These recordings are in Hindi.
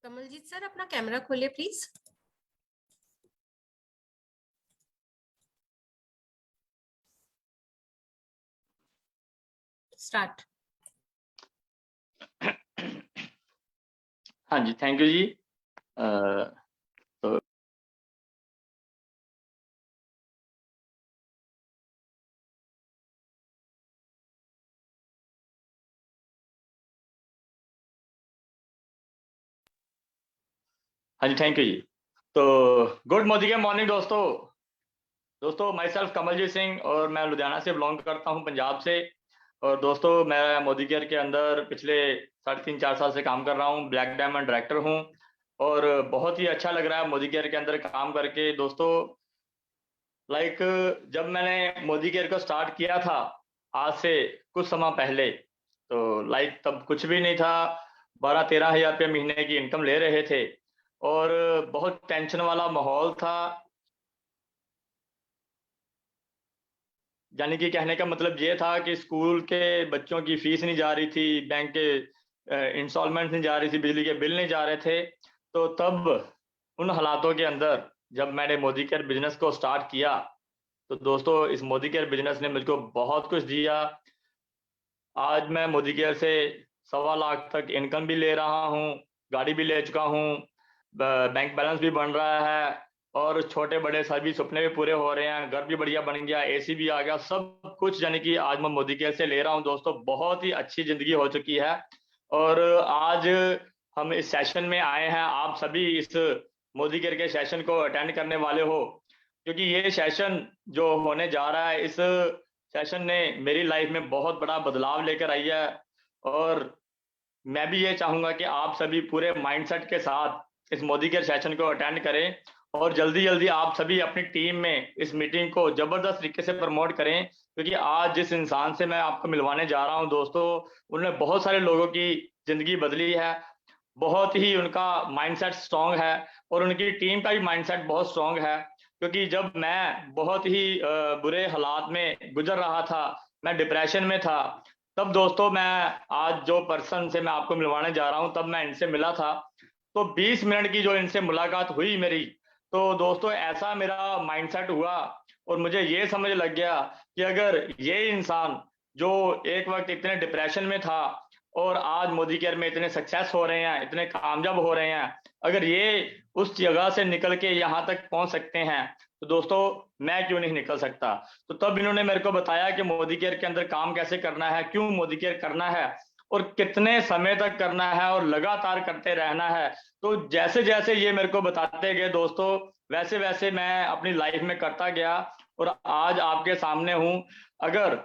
कमलजीत सर अपना कैमरा खोलिए प्लीज। स्टार्ट। हाँ जी, थैंक यू जी। तो हाँ जी, थैंक यू जी। तो गुड मोदी के मॉर्निंग दोस्तों माई सेल्फ कमलजीत सिंह और मैं लुधियाना से बिलोंग करता हूँ, पंजाब से। और दोस्तों मैं मोदी केयर के अंदर पिछले 3.5-4 साल से काम कर रहा हूँ, ब्लैक डायमंड डायरेक्टर हूँ। और बहुत ही अच्छा लग रहा है मोदी केयर के अंदर काम करके दोस्तों। लाइक जब मैंने मोदी केयर को स्टार्ट किया था आज से कुछ समय पहले, तो लाइक तब कुछ भी नहीं था। 12-13 हज़ार रुपये महीने की इनकम ले रहे थे और बहुत टेंशन वाला माहौल था। यानी कि कहने का मतलब ये था कि स्कूल के बच्चों की फीस नहीं जा रही थी, बैंक के इंस्टॉलमेंट नहीं जा रही थी, बिजली के बिल नहीं जा रहे थे। तो तब उन हालातों के अंदर जब मैंने मोदी केयर बिजनेस को स्टार्ट किया, तो दोस्तों इस मोदी केयर बिजनेस ने मुझको बहुत कुछ दिया। आज मैं मोदी केयर से 1.25 लाख तक इनकम भी ले रहा हूँ, गाड़ी भी ले चुका हूँ, बैंक बैलेंस भी बन रहा है और छोटे बड़े सभी सपने भी पूरे हो रहे हैं, घर भी बढ़िया बन गया, एसी भी आ गया, सब कुछ यानी कि आज मैं मोदी केयर से ले रहा हूँ दोस्तों। बहुत ही अच्छी जिंदगी हो चुकी है। और आज हम इस सेशन में आए हैं, आप सभी इस मोदी केयर के सेशन को अटेंड करने वाले हो, क्योंकि ये सेशन जो होने जा रहा है, इस सेशन ने मेरी लाइफ में बहुत बड़ा बदलाव लेकर आई है। और मैं भी ये चाहूंगा कि आप सभी पूरे माइंडसेट के साथ इस मोदी केयर सेशन को अटेंड करें और जल्दी जल्दी आप सभी अपनी टीम में इस मीटिंग को जबरदस्त तरीके से प्रमोट करें, क्योंकि आज जिस इंसान से मैं आपको मिलवाने जा रहा हूं दोस्तों, उन्होंने बहुत सारे लोगों की जिंदगी बदली है। बहुत ही उनका माइंडसेट स्ट्रांग है और उनकी टीम का भी माइंडसेट बहुत स्ट्रांग है। क्योंकि जब मैं बहुत ही बुरे हालात में गुजर रहा था, मैं डिप्रेशन में था, तब दोस्तों मैं आज जो पर्सन से मैं आपको मिलवाने जा रहा हूं, तब मैं इनसे मिला था। तो 20 मिनट की जो इनसे मुलाकात हुई मेरी, तो दोस्तों ऐसा मेरा माइंडसेट हुआ और मुझे ये समझ लग गया कि अगर ये इंसान जो एक वक्त इतने डिप्रेशन में था और आज मोदी केयर में इतने सक्सेस हो रहे हैं, इतने कामयाब हो रहे हैं, अगर ये उस जगह से निकल के यहाँ तक पहुंच सकते हैं, तो दोस्तों मैं क्यों नहीं निकल सकता। तो तब इन्होंने मेरे को बताया कि मोदी केयर के अंदर काम कैसे करना है, क्यों मोदी केयर करना है और कितने समय तक करना है और लगातार करते रहना है। तो जैसे जैसे ये मेरे को बताते गए दोस्तों, वैसे वैसे मैं अपनी लाइफ में करता गया और आज आपके सामने हूं। अगर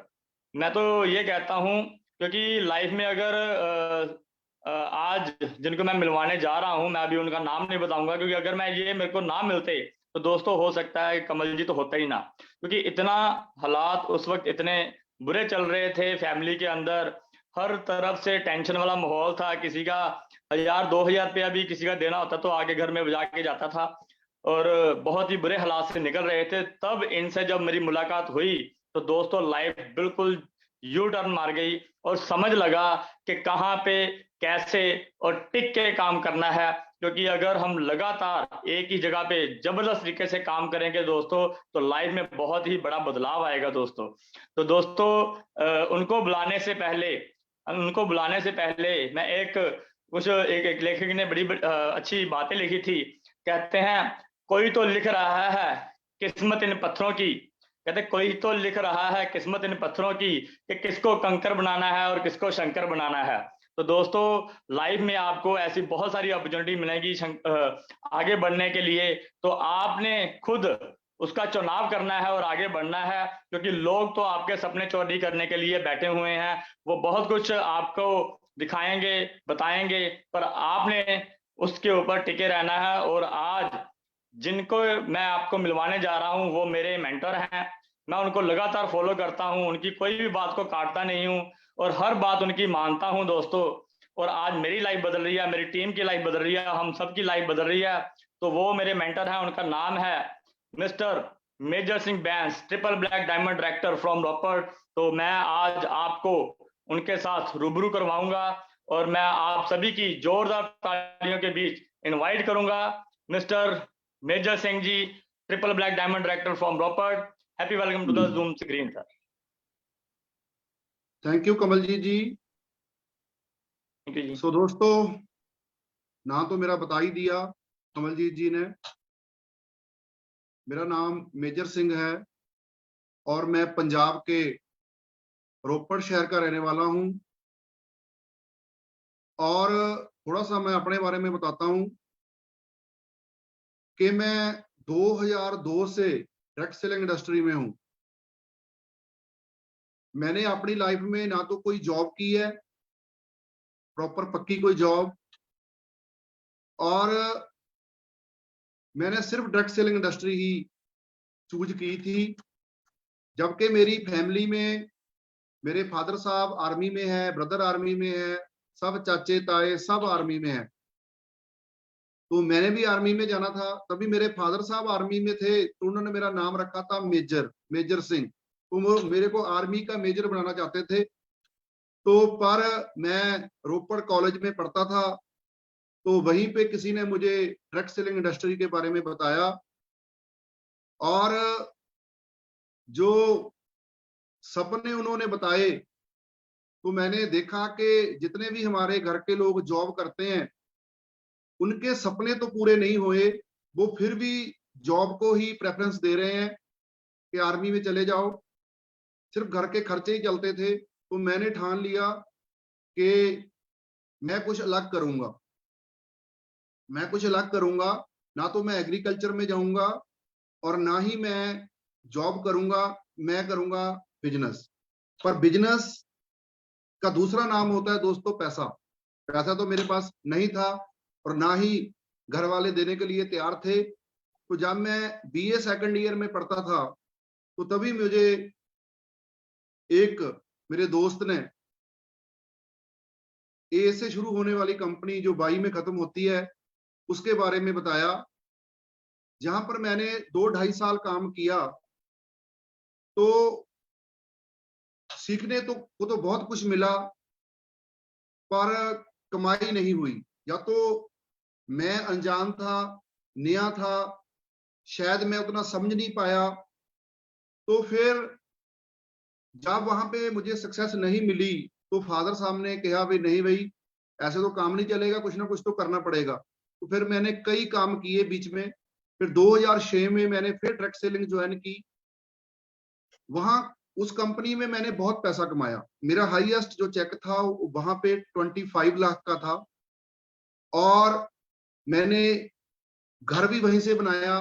मैं तो ये कहता हूं, क्योंकि लाइफ में अगर आज जिनको मैं मिलवाने जा रहा हूं, मैं अभी उनका नाम नहीं बताऊंगा, क्योंकि अगर मैं ये मेरे को ना मिलते तो दोस्तों हो सकता है कमल जी तो होता ही ना। क्योंकि इतना हालात उस वक्त इतने बुरे चल रहे थे फैमिली के अंदर, हर तरफ से टेंशन वाला माहौल था। किसी का 1,000-2,000 रुपया भी किसी का देना होता तो आगे घर में बजा के जाता था और बहुत ही बुरे हालात से निकल रहे थे। तब इनसे जब मेरी मुलाकात हुई, तो दोस्तों लाइफ बिल्कुल यू टर्न मार गई और समझ लगा कि कहाँ पे कैसे और टिक के काम करना है। क्योंकि अगर हम लगातार एक ही जगह पे जबरदस्त तरीके से काम करेंगे दोस्तों, तो लाइफ में बहुत ही बड़ा बदलाव आएगा दोस्तों। तो दोस्तों उनको बुलाने से पहले मैं एक लेखक ने बड़ी अच्छी बातें लिखी थी। कहते हैं, कोई तो लिख रहा है किस्मत इन पत्थरों की। कहते कोई तो लिख रहा है किस्मत इन पत्थरों की कि किसको कंकर बनाना है और किसको शंकर बनाना है। तो दोस्तों लाइफ में आपको ऐसी बहुत सारी अपॉर्चुनिटी मिलेगी आगे बढ़ने के लिए। तो आपने खुद उसका चुनाव करना है और आगे बढ़ना है, क्योंकि लोग तो आपके सपने चोरी करने के लिए बैठे हुए हैं। वो बहुत कुछ आपको दिखाएंगे, बताएंगे, पर आपने उसके ऊपर टिके रहना है। और आज जिनको मैं आपको मिलवाने जा रहा हूं, वो मेरे मेंटर हैं। मैं उनको लगातार फॉलो करता हूं, उनकी कोई भी बात को काटता नहीं हूं और हर बात उनकी मानता हूं दोस्तों। और आज मेरी लाइफ बदल रही है, मेरी टीम की लाइफ बदल रही है, हम सबकी लाइफ बदल रही है। तो वो मेरे मेंटर हैं, उनका नाम है mister Major Singh Bains, triple black diamond director from Ropar. तो मैं आज आपको उनके साथ रूबरू करवाऊंगा और मैं आप सभी की जोरदार तालियों के बीच इनवाइट करूंगा mister Major Singh ji, triple black diamond director from Ropar. Happy welcome to the Zoom screen sir. Thank you Kamaljeet ji. Thank you ji. So दोस्तों, ना तो मेरा बता ही दिया कमलजीत जी ने। मेरा नाम मेजर सिंह है और मैं पंजाब के रोपड़ शहर का रहने वाला हूं। और थोड़ा सा मैं अपने बारे में बताता हूं कि मैं 2002 से डायरेक्ट सेलिंग इंडस्ट्री में हूं। मैंने अपनी लाइफ में ना तो कोई जॉब की है, प्रॉपर पक्की कोई जॉब, और मैंने सिर्फ डायरेक्ट सेलिंग इंडस्ट्री ही चूज की थी। जबकि मेरी फैमिली में मेरे फादर साहब आर्मी में है, ब्रदर आर्मी में है, सब चाचे ताए सब आर्मी में है। तो मैंने भी आर्मी में जाना था। तभी मेरे फादर साहब आर्मी में थे तो उन्होंने मेरा नाम रखा था मेजर सिंह। तो वो मेरे को आर्मी का मेजर बनाना चाहते थे। तो पर मैं रोपड़ कॉलेज में पढ़ता था, तो वहीं पे किसी ने मुझे डायरेक्ट सेलिंग इंडस्ट्री के बारे में बताया। और जो सपने उन्होंने बताए तो मैंने देखा कि जितने भी हमारे घर के लोग जॉब करते हैं उनके सपने तो पूरे नहीं हुए। वो फिर भी जॉब को ही प्रेफरेंस दे रहे हैं कि आर्मी में चले जाओ, सिर्फ घर के खर्चे ही चलते थे। तो मैंने ठान लिया कि मैं कुछ अलग करूंगा। मैं कुछ अलग करूंगा, ना तो मैं एग्रीकल्चर में जाऊंगा और ना ही मैं जॉब करूंगा। मैं करूंगा बिजनेस। पर बिजनेस का दूसरा नाम होता है दोस्तों पैसा। पैसा तो मेरे पास नहीं था और ना ही घर वाले देने के लिए तैयार थे। तो जब मैं बीए सेकंड ईयर में पढ़ता था तो तभी मुझे एक मेरे दोस्त ने ए से शुरू होने वाली कंपनी जो 22 में खत्म होती है उसके बारे में बताया, जहां पर मैंने 2-2.5 साल काम किया। तो सीखने को तो बहुत कुछ मिला, पर कमाई नहीं हुई। या तो मैं अनजान था, नया था, शायद मैं उतना समझ नहीं पाया। तो फिर जब वहां पे मुझे सक्सेस नहीं मिली तो फादर साहब ने कहा भाई नहीं भाई, ऐसे तो काम नहीं चलेगा, कुछ ना कुछ तो करना पड़ेगा। तो फिर मैंने कई काम किए बीच में। फिर 2006 में मैंने फिर डायरेक्ट सेलिंग ज्वाइन की। वहां उस कंपनी में मैंने बहुत पैसा कमाया। मेरा हाईएस्ट जो चेक था वहां पे 25 लाख का था। और मैंने घर भी वहीं से बनाया,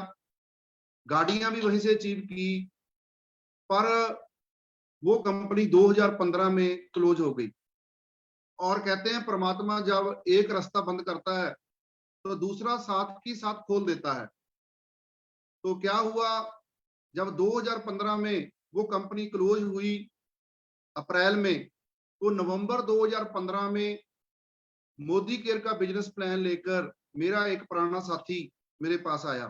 गाड़ियां भी वहीं से अचीव की। पर वो कंपनी 2015 में क्लोज हो गई। और कहते हैं परमात्मा जब एक रास्ता बंद करता है तो दूसरा साथ ही साथ खोल देता है। तो क्या हुआ, जब 2015 में वो कंपनी क्लोज हुई अप्रैल में, तो नवंबर 2015 में मोदी केयर का बिजनेस प्लान लेकर मेरा एक पुराना साथी मेरे पास आया।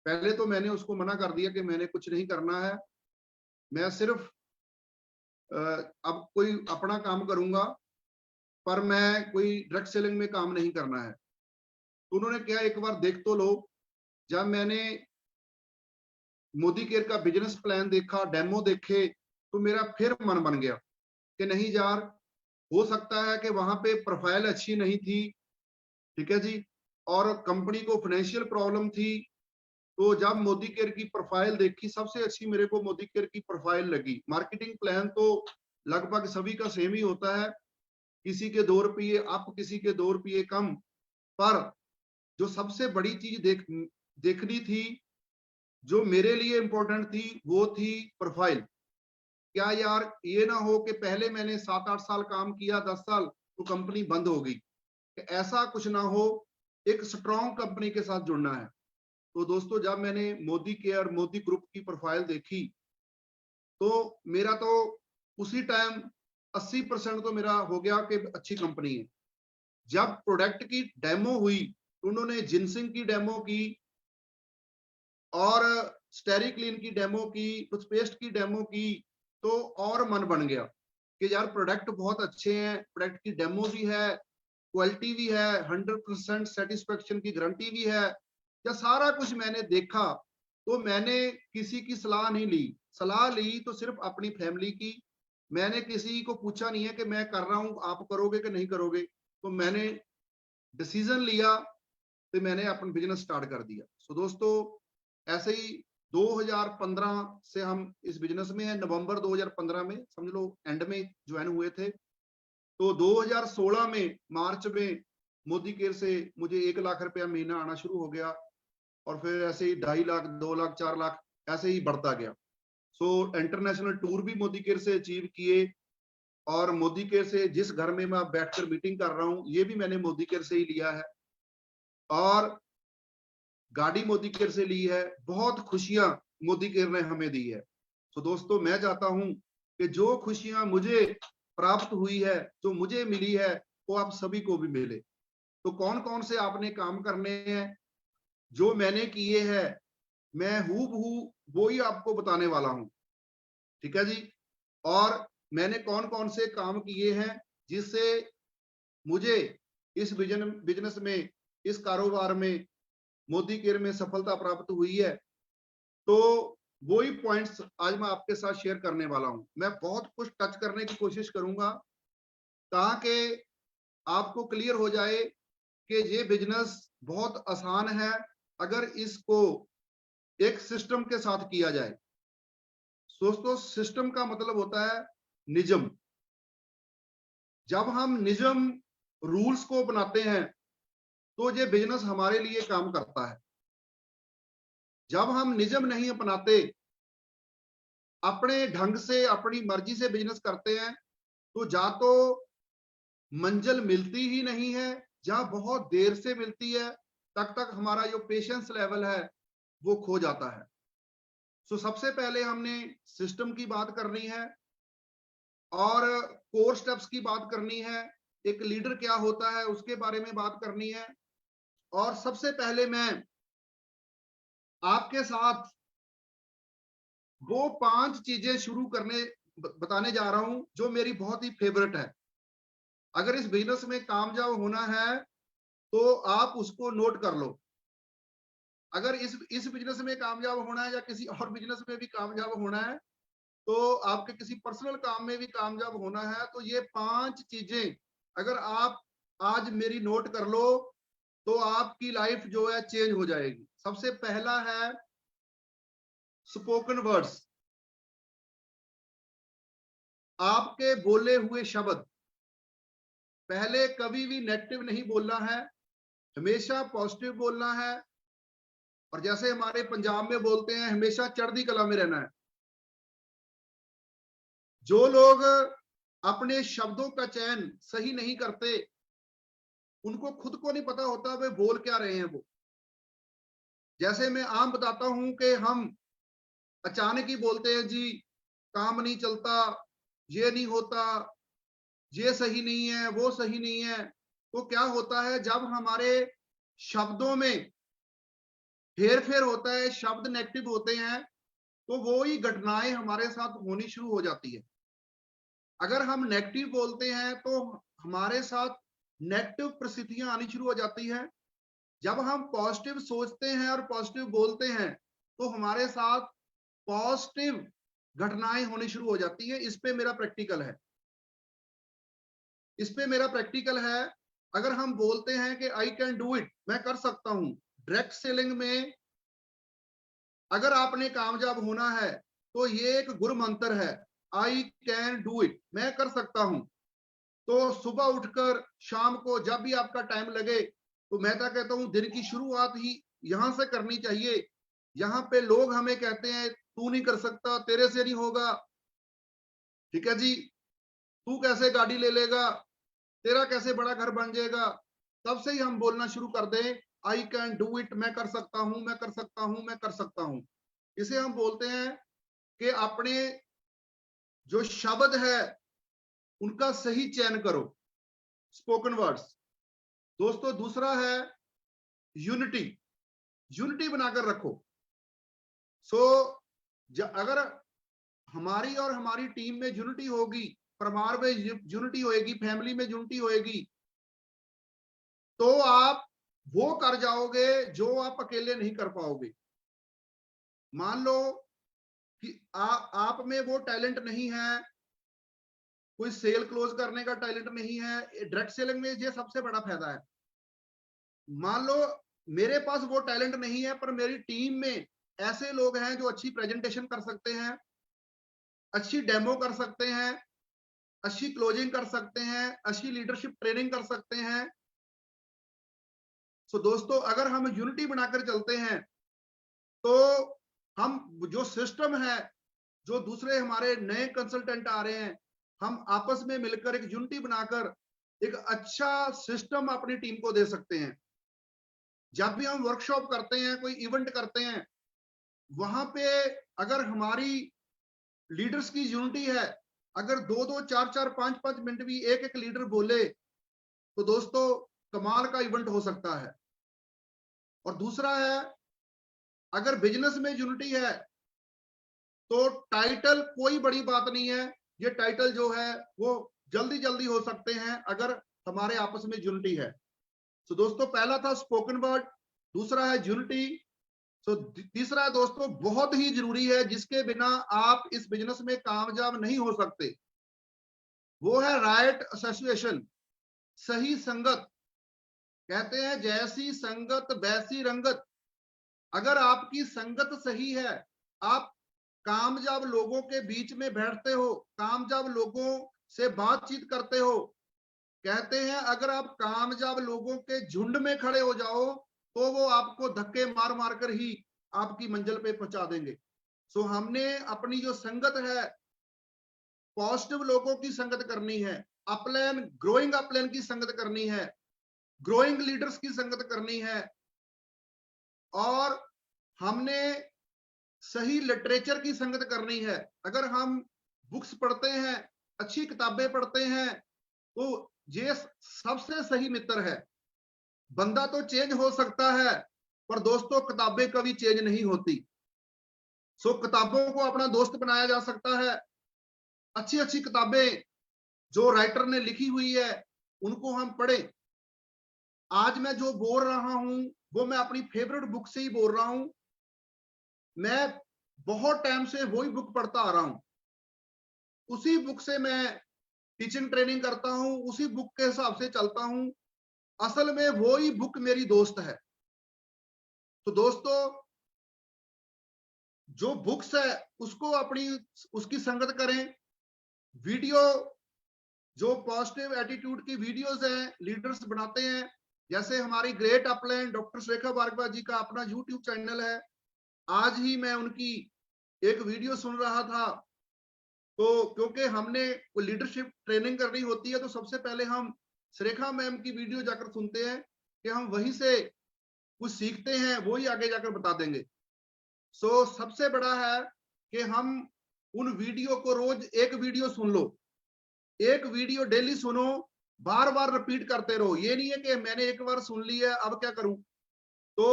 पहले तो मैंने उसको मना कर दिया कि मैंने कुछ नहीं करना है, मैं सिर्फ अब कोई अपना काम करूंगा, पर मैं कोई डायरेक्ट सेलिंग में काम नहीं करना है। तो उन्होंने क्या, एक बार देख तो लो। जब मैंने मोदी केयर का बिजनेस प्लान देखा, डेमो देखे, तो मेरा फिर मन बन गया कि नहीं यार, हो सकता है कि वहां पे प्रोफाइल अच्छी नहीं थी, ठीक है जी, और कंपनी को फाइनेंशियल प्रॉब्लम थी। तो जब मोदी केयर की प्रोफाइल देखी, सबसे अच्छी मेरे को मोदी केयर की प्रोफाइल लगी। मार्केटिंग प्लान तो लगभग सभी का सेम ही होता है, किसी के 2 रुपये अप, किसी के 2 रुपये कम। पर जो सबसे बड़ी चीज देखनी थी, जो मेरे लिए इंपॉर्टेंट थी, वो थी प्रोफाइल। क्या यार ये ना हो कि पहले मैंने 7-8 साल काम किया, 10 साल, तो कंपनी बंद हो गई। ऐसा कुछ ना हो, एक स्ट्रॉन्ग कंपनी के साथ जुड़ना है। तो दोस्तों, जब मैंने मोदी केयर, मोदी ग्रुप की प्रोफाइल देखी, तो मेरा तो उसी टाइम 80% तो मेरा हो गया कि अच्छी कंपनी है। जब प्रोडक्ट की डेमो हुई, उन्होंने जिनसिंग की डेमो की और स्टेरिक्लीन की डेमो की, टूथपेस्ट की डेमो की, तो और मन बन गया कि यार प्रोडक्ट बहुत अच्छे हैं, प्रोडक्ट की डेमो भी है, क्वालिटी भी है, 100% सेटिस्फेक्शन की गारंटी भी है, या सारा कुछ मैंने देखा, तो मैंने किसी की सलाह नहीं ली। सलाह ली तो सिर्फ अपनी फैमिली की। मैंने किसी को पूछा नहीं है कि मैं कर रहा हूं, आप करोगे कि नहीं करोगे। तो मैंने डिसीजन लिया, तो मैंने अपना बिजनेस स्टार्ट कर दिया। सो दोस्तों, ऐसे ही 2015 से हम इस बिजनेस में हैं। नवंबर 2015 में समझ लो एंड में ज्वाइन हुए थे। तो 2016 में मार्च में मोदी केयर से मुझे 1 लाख रुपया महीना आना शुरू हो गया, और फिर ऐसे ही 2.5 लाख, 2 लाख, 4 लाख ऐसे ही बढ़ता गया। सो इंटरनेशनल टूर भी मोदी केयर से अचीव किए, और मोदी केयर से जिस घर में मैं बैठकर मीटिंग कर रहा हूँ, ये भी मैंने मोदी केयर से ही लिया है, और गाड़ी मोदी केयर से ली है। बहुत खुशियां मोदी केयर ने हमें दी है। तो दोस्तों, मैं चाहता हूं कि जो खुशियां मुझे प्राप्त हुई है, जो मुझे मिली है, वो आप सभी को भी मिले। तो कौन कौन से आपने काम करने हैं, जो मैंने किए हैं, मैं हूबहू वो ही आपको बताने वाला हूं। ठीक है जी। और मैंने कौन कौन से काम किए हैं जिससे मुझे इस बिजनेस में, इस कारोबार में, मोदी केयर में सफलता प्राप्त हुई है, तो वही पॉइंट्स आज मैं आपके साथ शेयर करने वाला हूं। मैं बहुत कुछ टच करने की कोशिश करूंगा ताकि आपको क्लियर हो जाए कि ये बिजनेस बहुत आसान है अगर इसको एक सिस्टम के साथ किया जाए। दोस्तों, सिस्टम का मतलब होता है निजम। जब हम निजम, रूल्स को अपनाते हैं, तो ये बिजनेस हमारे लिए काम करता है। जब हम निजम नहीं अपनाते, अपने ढंग से, अपनी मर्जी से बिजनेस करते हैं, तो या तो मंजिल मिलती ही नहीं है, या बहुत देर से मिलती है, तक हमारा जो पेशेंस लेवल है वो खो जाता है। सो सबसे पहले हमने सिस्टम की बात करनी है, और कोर स्टेप्स की बात करनी है, एक लीडर क्या होता है उसके बारे में बात करनी है। और सबसे पहले मैं आपके साथ वो 5 चीजें शुरू करने बताने जा रहा हूं जो मेरी बहुत ही फेवरेट है। अगर इस बिजनेस में कामयाब होना है तो आप उसको नोट कर लो। अगर इस बिजनेस में कामयाब होना है, या किसी और बिजनेस में भी कामयाब होना है, तो आपके किसी पर्सनल काम में भी कामयाब होना है, तो ये 5 चीजें अगर आप आज मेरी नोट कर लो, तो आपकी लाइफ जो है चेंज हो जाएगी। सबसे पहला है स्पोकन वर्ड्स। आपके बोले हुए शब्द। पहले कभी भी नेगेटिव नहीं बोलना है, हमेशा पॉजिटिव बोलना है। और जैसे हमारे पंजाब में बोलते हैं, हमेशा चढ़ती कला में रहना है। जो लोग अपने शब्दों का चयन सही नहीं करते, उनको खुद को नहीं पता होता वे बोल क्या रहे हैं। वो जैसे मैं आम बताता हूं कि हम अचानक ही बोलते हैं जी काम नहीं चलता, ये नहीं होता, ये सही नहीं है, वो सही नहीं है। तो क्या होता है, जब हमारे शब्दों में हेर फेर होता है, शब्द नेगेटिव होते हैं, तो वो ही घटनाएं हमारे साथ होनी शुरू हो जाती है। अगर हम नेगेटिव बोलते हैं तो हमारे साथ नेगेटिव परिस्थितियां आनी शुरू हो जाती है। जब हम पॉजिटिव सोचते हैं और पॉजिटिव बोलते हैं, तो हमारे साथ पॉजिटिव घटनाएं होनी शुरू हो जाती है। इस पे मेरा प्रैक्टिकल है। इस पे मेरा प्रैक्टिकल है। अगर हम बोलते हैं कि आई कैन डू इट, मैं कर सकता हूं, डायरेक्ट सेलिंग में अगर आपने कामयाब होना है, तो ये एक गुरु मंत्र है, आई कैन डू इट, मैं कर सकता हूं। तो सुबह उठकर शाम को जब भी आपका टाइम लगे, तो मैं क्या कहता हूं, दिन की शुरुआत ही यहां से करनी चाहिए। यहाँ पे लोग हमें कहते हैं तू नहीं कर सकता, तेरे से नहीं होगा, ठीक है जी, तू कैसे गाड़ी ले लेगा, तेरा कैसे बड़ा घर बन जाएगा। तब से ही हम बोलना शुरू कर दें, आई कैन डू इट, मैं कर सकता हूं, मैं कर सकता हूं, मैं कर सकता हूं। इसे हम बोलते हैं कि अपने जो शब्द है उनका सही चयन करो, स्पोकन वर्ड्स। दोस्तों, दूसरा है यूनिटी। यूनिटी बनाकर रखो। सो अगर हमारी और हमारी टीम में यूनिटी होगी, परिवार में यूनिटी होएगी, फैमिली में यूनिटी होएगी, तो आप वो कर जाओगे जो आप अकेले नहीं कर पाओगे। मान लो कि आप में वो टैलेंट नहीं है, कोई सेल क्लोज करने का टैलेंट नहीं है। डायरेक्ट सेलिंग में ये सबसे बड़ा फायदा है। मान लो मेरे पास वो टैलेंट नहीं है, पर मेरी टीम में ऐसे लोग हैं जो अच्छी प्रेजेंटेशन कर सकते हैं, अच्छी डेमो कर सकते हैं, अच्छी क्लोजिंग कर सकते हैं, अच्छी लीडरशिप ट्रेनिंग कर सकते हैं। सो दोस्तों, अगर हम यूनिटी बनाकर चलते हैं तो हम जो सिस्टम है, जो दूसरे हमारे नए कंसल्टेंट आ रहे हैं, हम आपस में मिलकर एक यूनिटी बनाकर एक अच्छा सिस्टम अपनी टीम को दे सकते हैं। जब भी हम वर्कशॉप करते हैं, कोई इवेंट करते हैं, वहां पे अगर हमारी लीडर्स की यूनिटी है, अगर 2-2, 4-4, 5-5 मिनट भी एक-एक लीडर बोले, तो दोस्तों कमाल का इवेंट हो सकता है। और दूसरा है, अगर बिजनेस में यूनिटी है तो टाइटल कोई बड़ी बात नहीं है। ये टाइटल जो है वो जल्दी जल्दी हो सकते हैं अगर हमारे आपस में यूनिटी है। तो दोस्तों, पहला था स्पोकन वर्ड, दूसरा है यूनिटी। तो तीसरा है दोस्तों, बहुत ही जरूरी है, जिसके बिना आप इस बिजनेस में कामयाब नहीं हो सकते, वो है राइट एसोसिएशन, सही संगत। कहते हैं जैसी संगत वैसी रंगत। अगर आपकी संगत सही है, आप कामयाब लोगों के बीच में बैठते हो, कामयाब लोगों से बातचीत करते हो। कहते हैं अगर आप कामयाब लोगों के झुंड में खड़े हो जाओ तो वो आपको धक्के मार मार कर ही आपकी मंजिल पे पहुंचा देंगे। सो हमने अपनी जो संगत है, पॉजिटिव लोगों की संगत करनी है, अपलाइन ग्रोइंग अपलाइन की संगत करनी है, ग्रोइंग लीडर्स की संगत करनी है, और हमने सही लिटरेचर की संगत करनी है। अगर हम बुक्स पढ़ते हैं, अच्छी किताबें पढ़ते हैं, तो ये सबसे सही मित्र है। बंदा तो चेंज हो सकता है, पर दोस्तों किताबें कभी चेंज नहीं होती। सो किताबों को अपना दोस्त बनाया जा सकता है। अच्छी अच्छी किताबें जो राइटर ने लिखी हुई है उनको हम पढ़ें। आज मैं जो बोल रहा हूं वो मैं अपनी फेवरेट बुक से ही बोल रहा हूं। मैं बहुत टाइम से वही बुक पढ़ता आ रहा हूं, उसी बुक से मैं टीचिंग ट्रेनिंग करता हूं, उसी बुक के हिसाब से चलता हूं। असल में वो ही बुक मेरी दोस्त है। तो दोस्तों, जो बुक्स है उसको अपनी उसकी संगत करें। वीडियो, जो पॉजिटिव एटीट्यूड की वीडियोस हैं, लीडर्स बनाते हैं, जैसे हमारी great upline doctor Surekha Bhargava ji का अपना यूट्यूब चैनल है। आज ही मैं उनकी एक वीडियो सुन रहा था। तो क्योंकि हमने लीडरशिप ट्रेनिंग करनी होती है, तो सबसे पहले हम सुरेखा मैम की वीडियो जाकर सुनते हैं कि हम वहीं से कुछ सीखते हैं, वही आगे जाकर बता देंगे। सो सबसे बड़ा है कि हम उन वीडियो को रोज एक वीडियो सुन लो, एक वीडियो डेली सुनो, बार बार रिपीट करते रहो। ये नहीं है कि मैंने एक बार सुन ली है अब क्या करूं। तो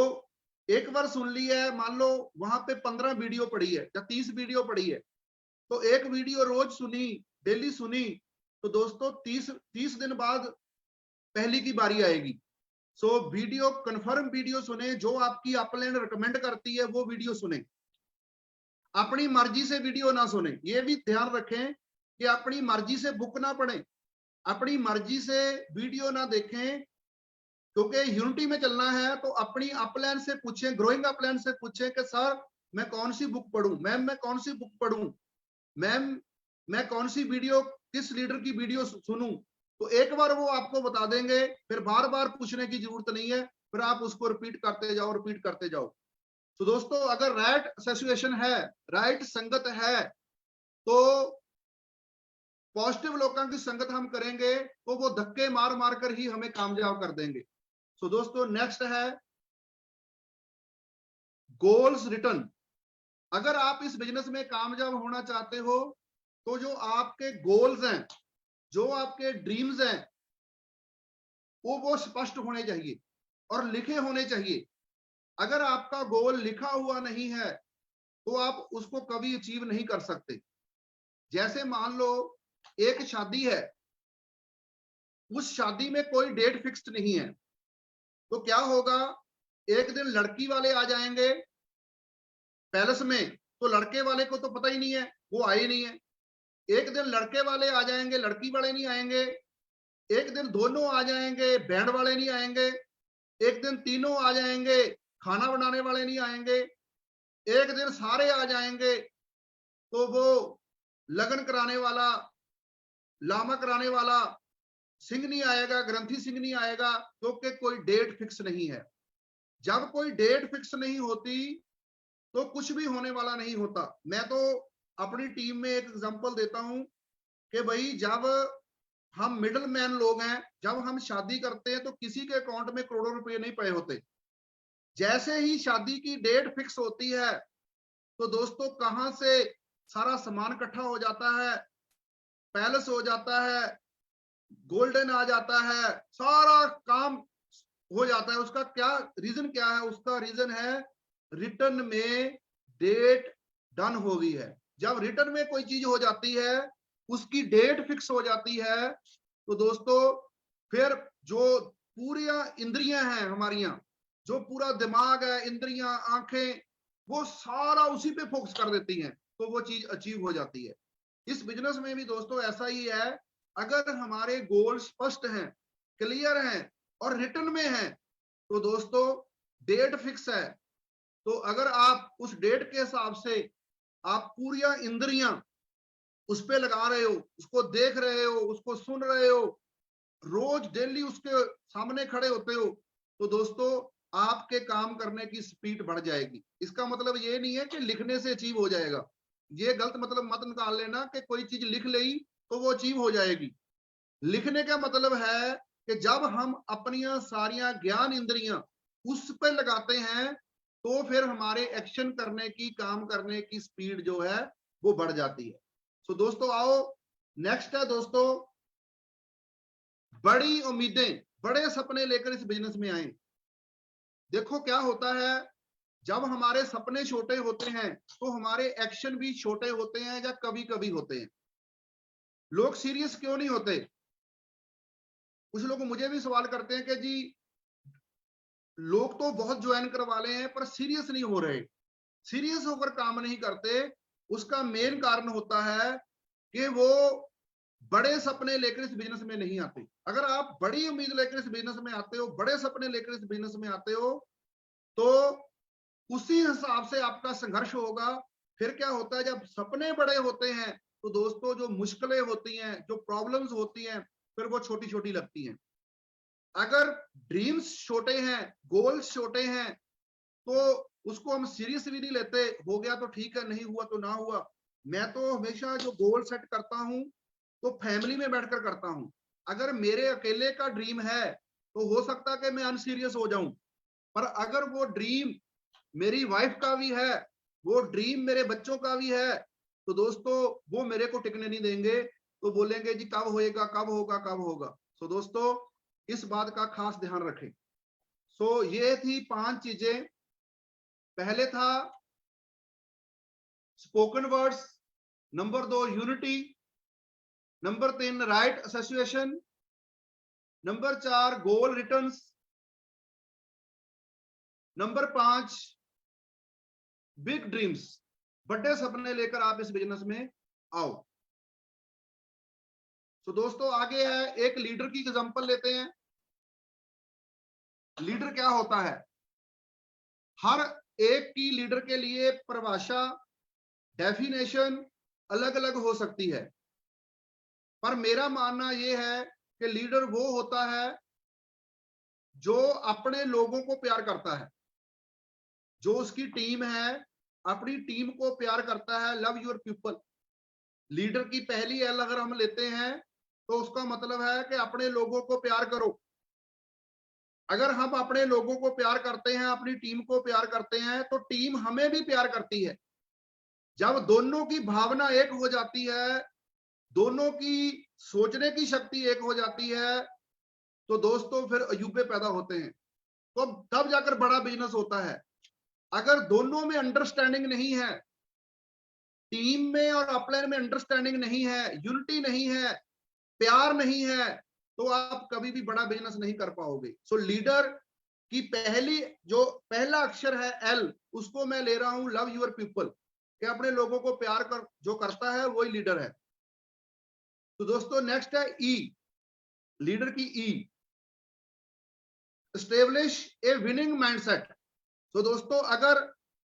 एक बार सुन ली है, मान लो वहां पे 15 वीडियो पड़ी है या 30 वीडियो पड़ी है, तो एक वीडियो रोज सुनी, डेली सुनी, तो दोस्तों 30 दिन बाद पहली की बारी आएगी। सो वीडियो कंफर्म वीडियो सुने, जो आपकी अपलाइन रिकमेंड करती है वो वीडियो सुने, अपनी मर्जी से वीडियो ना सुने। ये भी ध्यान रखें कि अपनी मर्जी से बुक ना पढ़ें, अपनी मर्जी से वीडियो ना देखें, क्योंकि यूनिटी में चलना है। तो अपनी अपलाइन से पूछें, ग्रोइंग अपलाइन से पूछें कि सर मैं कौन सी बुक पढ़ूं, मैम मैं कौन सी बुक पढ़ूं, मैम मैं कौन सी वीडियो, किस लीडर की वीडियो सुनूं। तो एक बार वो आपको बता देंगे, फिर बार बार पूछने की जरूरत नहीं है, फिर आप उसको रिपीट करते जाओ, रिपीट करते जाओ। तो दोस्तों, अगर राइट एसोसिएशन है, राइट संगत है, तो पॉजिटिव लोगों की संगत हम करेंगे तो वो धक्के मार मार कर ही हमें कामयाब कर देंगे। सो दोस्तों, नेक्स्ट है गोल्स रिटर्न। अगर आप इस बिजनेस में कामयाब होना चाहते हो, तो जो आपके गोल्स हैं, जो आपके ड्रीम्स हैं, वो स्पष्ट होने चाहिए और लिखे होने चाहिए। अगर आपका गोल लिखा हुआ नहीं है तो आप उसको कभी अचीव नहीं कर सकते। जैसे मान लो एक शादी है, उस शादी में कोई डेट फिक्स्ड नहीं है, तो क्या होगा, एक दिन लड़की वाले आ जाएंगे पैलेस में, तो लड़के वाले को तो पता ही नहीं है, वो आए ही नहीं है। एक दिन लड़के वाले आ जाएंगे, लड़की वाले नहीं आएंगे। एक दिन दोनों आ जाएंगे, बैंड वाले नहीं आएंगे। एक दिन तीनों आ जाएंगे, खाना बनाने वाले नहीं आएंगे। एक दिन सारे आ जाएंगे तो वो लगन कराने वाला, लामा कराने वाला सिंह नहीं आएगा, ग्रंथी सिंह नहीं आएगा, क्योंकि कोई डेट फिक्स नहीं है। जब कोई डेट फिक्स नहीं होती तो कुछ भी होने वाला नहीं होता। मैं तो अपनी टीम में एक एग्जांपल देता हूं कि भाई जब हम मिडिल मैन लोग हैं, जब हम शादी करते हैं तो किसी के अकाउंट में करोड़ों रुपए नहीं पड़े होते। जैसे ही शादी की डेट फिक्स होती है तो दोस्तों कहां से सारा सामान इकट्ठा हो जाता है, पैलेस हो जाता है, गोल्डन आ जाता है, सारा काम हो जाता है। उसका क्या रीजन क्या है? उसका रीजन है रिटर्न में डेट डन हो गई है। जब रिटर्न में कोई चीज हो जाती है, उसकी डेट फिक्स हो जाती है, तो दोस्तों फिर जो पूरी इंद्रियां हैं हमारियां, जो पूरा दिमाग है, इंद्रियां, आंखें, वो सारा उसी पे फोकस कर देती हैं, तो वो चीज अचीव हो जाती है। इस बिजनेस में भी दोस्तों ऐसा ही है। अगर हमारे गोल स्पष्ट हैं, क्लियर हैं और रिटर्न में हैं, तो दोस्तों डेट फिक्स है। तो अगर आप उस डेट के हिसाब से आप पूरी इंद्रियां उस पे लगा रहे हो, उसको देख रहे हो, उसको सुन रहे हो, रोज डेली उसके सामने खड़े होते हो, तो दोस्तों आपके काम करने की स्पीड बढ़ जाएगी। इसका मतलब ये नहीं है कि लिखने से अचीव हो जाएगा। ये गलत मतलब मत निकाल लेना कि कोई चीज लिख ली तो वो अचीव हो जाएगी। लिखने का मतलब है कि जब हम अपनी सारियां ज्ञान इंद्रियां उस पर लगाते हैं, तो फिर हमारे एक्शन करने की, काम करने की स्पीड जो है वो बढ़ जाती है। सो दोस्तों आओ नेक्स्ट है दोस्तों, बड़ी उम्मीदें, बड़े सपने लेकर इस बिजनेस में आए। देखो क्या होता है, जब हमारे सपने छोटे होते हैं तो हमारे एक्शन भी छोटे होते हैं या कभी कभी होते हैं। लोग सीरियस क्यों नहीं होते? कुछ लोग मुझे भी सवाल करते हैं कि जी लोग तो बहुत ज्वाइन करवा ले हैं पर सीरियस नहीं हो रहे, सीरियस होकर काम नहीं करते। उसका मेन कारण होता है कि वो बड़े सपने लेकर इस बिजनेस में नहीं आते। अगर आप बड़ी उम्मीद लेकर इस बिजनेस में आते हो, बड़े सपने लेकर इस बिजनेस में आते हो, तो उसी हिसाब से आपका संघर्ष होगा। फिर क्या होता है, जब सपने बड़े होते हैं तो दोस्तों जो मुश्किलें होती हैं, जो प्रॉब्लम्स होती हैं, फिर वो छोटी छोटी लगती हैं। अगर ड्रीम्स छोटे हैं, गोल्स छोटे हैं, तो उसको हम सीरियस भी नहीं लेते। हो गया तो ठीक है, नहीं हुआ तो ना हुआ। मैं तो हमेशा जो गोल सेट करता हूं तो फैमिली में बैठकर करता हूं। अगर मेरे अकेले का ड्रीम है तो हो सकता है कि मैं अनसीरियस हो जाऊं, पर अगर वो ड्रीम मेरी वाइफ का भी है, वो ड्रीम मेरे बच्चों का भी है, तो दोस्तों वो मेरे को टिकने नहीं देंगे। तो बोलेंगे जी कब होएगा, कब होगा, कब होगा। सो दोस्तों इस बात का खास ध्यान रखें। सो ये थी 5 चीजें। पहले था spoken words, number 2 unity, number 3 right association, number 4 गोल रिटर्न्स, नंबर 5 बिग ड्रीम्स, बड़े सपने लेकर आप इस बिजनेस में आओ। तो दोस्तों आगे है, एक लीडर की एग्जांपल लेते हैं। लीडर क्या होता है? हर एक की लीडर के लिए परिभाषा, डेफिनेशन अलग अलग हो सकती है, पर मेरा मानना यह है कि लीडर वो होता है जो अपने लोगों को प्यार करता है, जो उसकी टीम है अपनी टीम को प्यार करता है। Love your people. लीडर की पहली एल अगर हम लेते हैं तो उसका मतलब है कि अपने लोगों को प्यार करो। अगर हम अपने लोगों को प्यार करते हैं, अपनी टीम को प्यार करते हैं, तो टीम हमें भी प्यार करती है। जब दोनों की भावना एक हो जाती है, दोनों की सोचने की शक्ति एक हो जाती है, तो दोस्तों फिर अजूबे पैदा होते हैं, तो तब जाकर बड़ा बिजनेस होता है। अगर दोनों में अंडरस्टैंडिंग नहीं है, टीम में और अपलाइन में अंडरस्टैंडिंग नहीं है, यूनिटी नहीं है, प्यार नहीं है, तो आप कभी भी बड़ा बिजनेस नहीं कर पाओगे। सो लीडर कि पहला अक्षर है L, उसको मैं ले रहा हूं लव यूर पीपल, कि अपने लोगों को प्यार जो करता है वही लीडर है। तो दोस्तों नेक्स्ट है E, लीडर की E, एस्टेब्लिश ए विनिंग माइंडसेट। तो दोस्तों अगर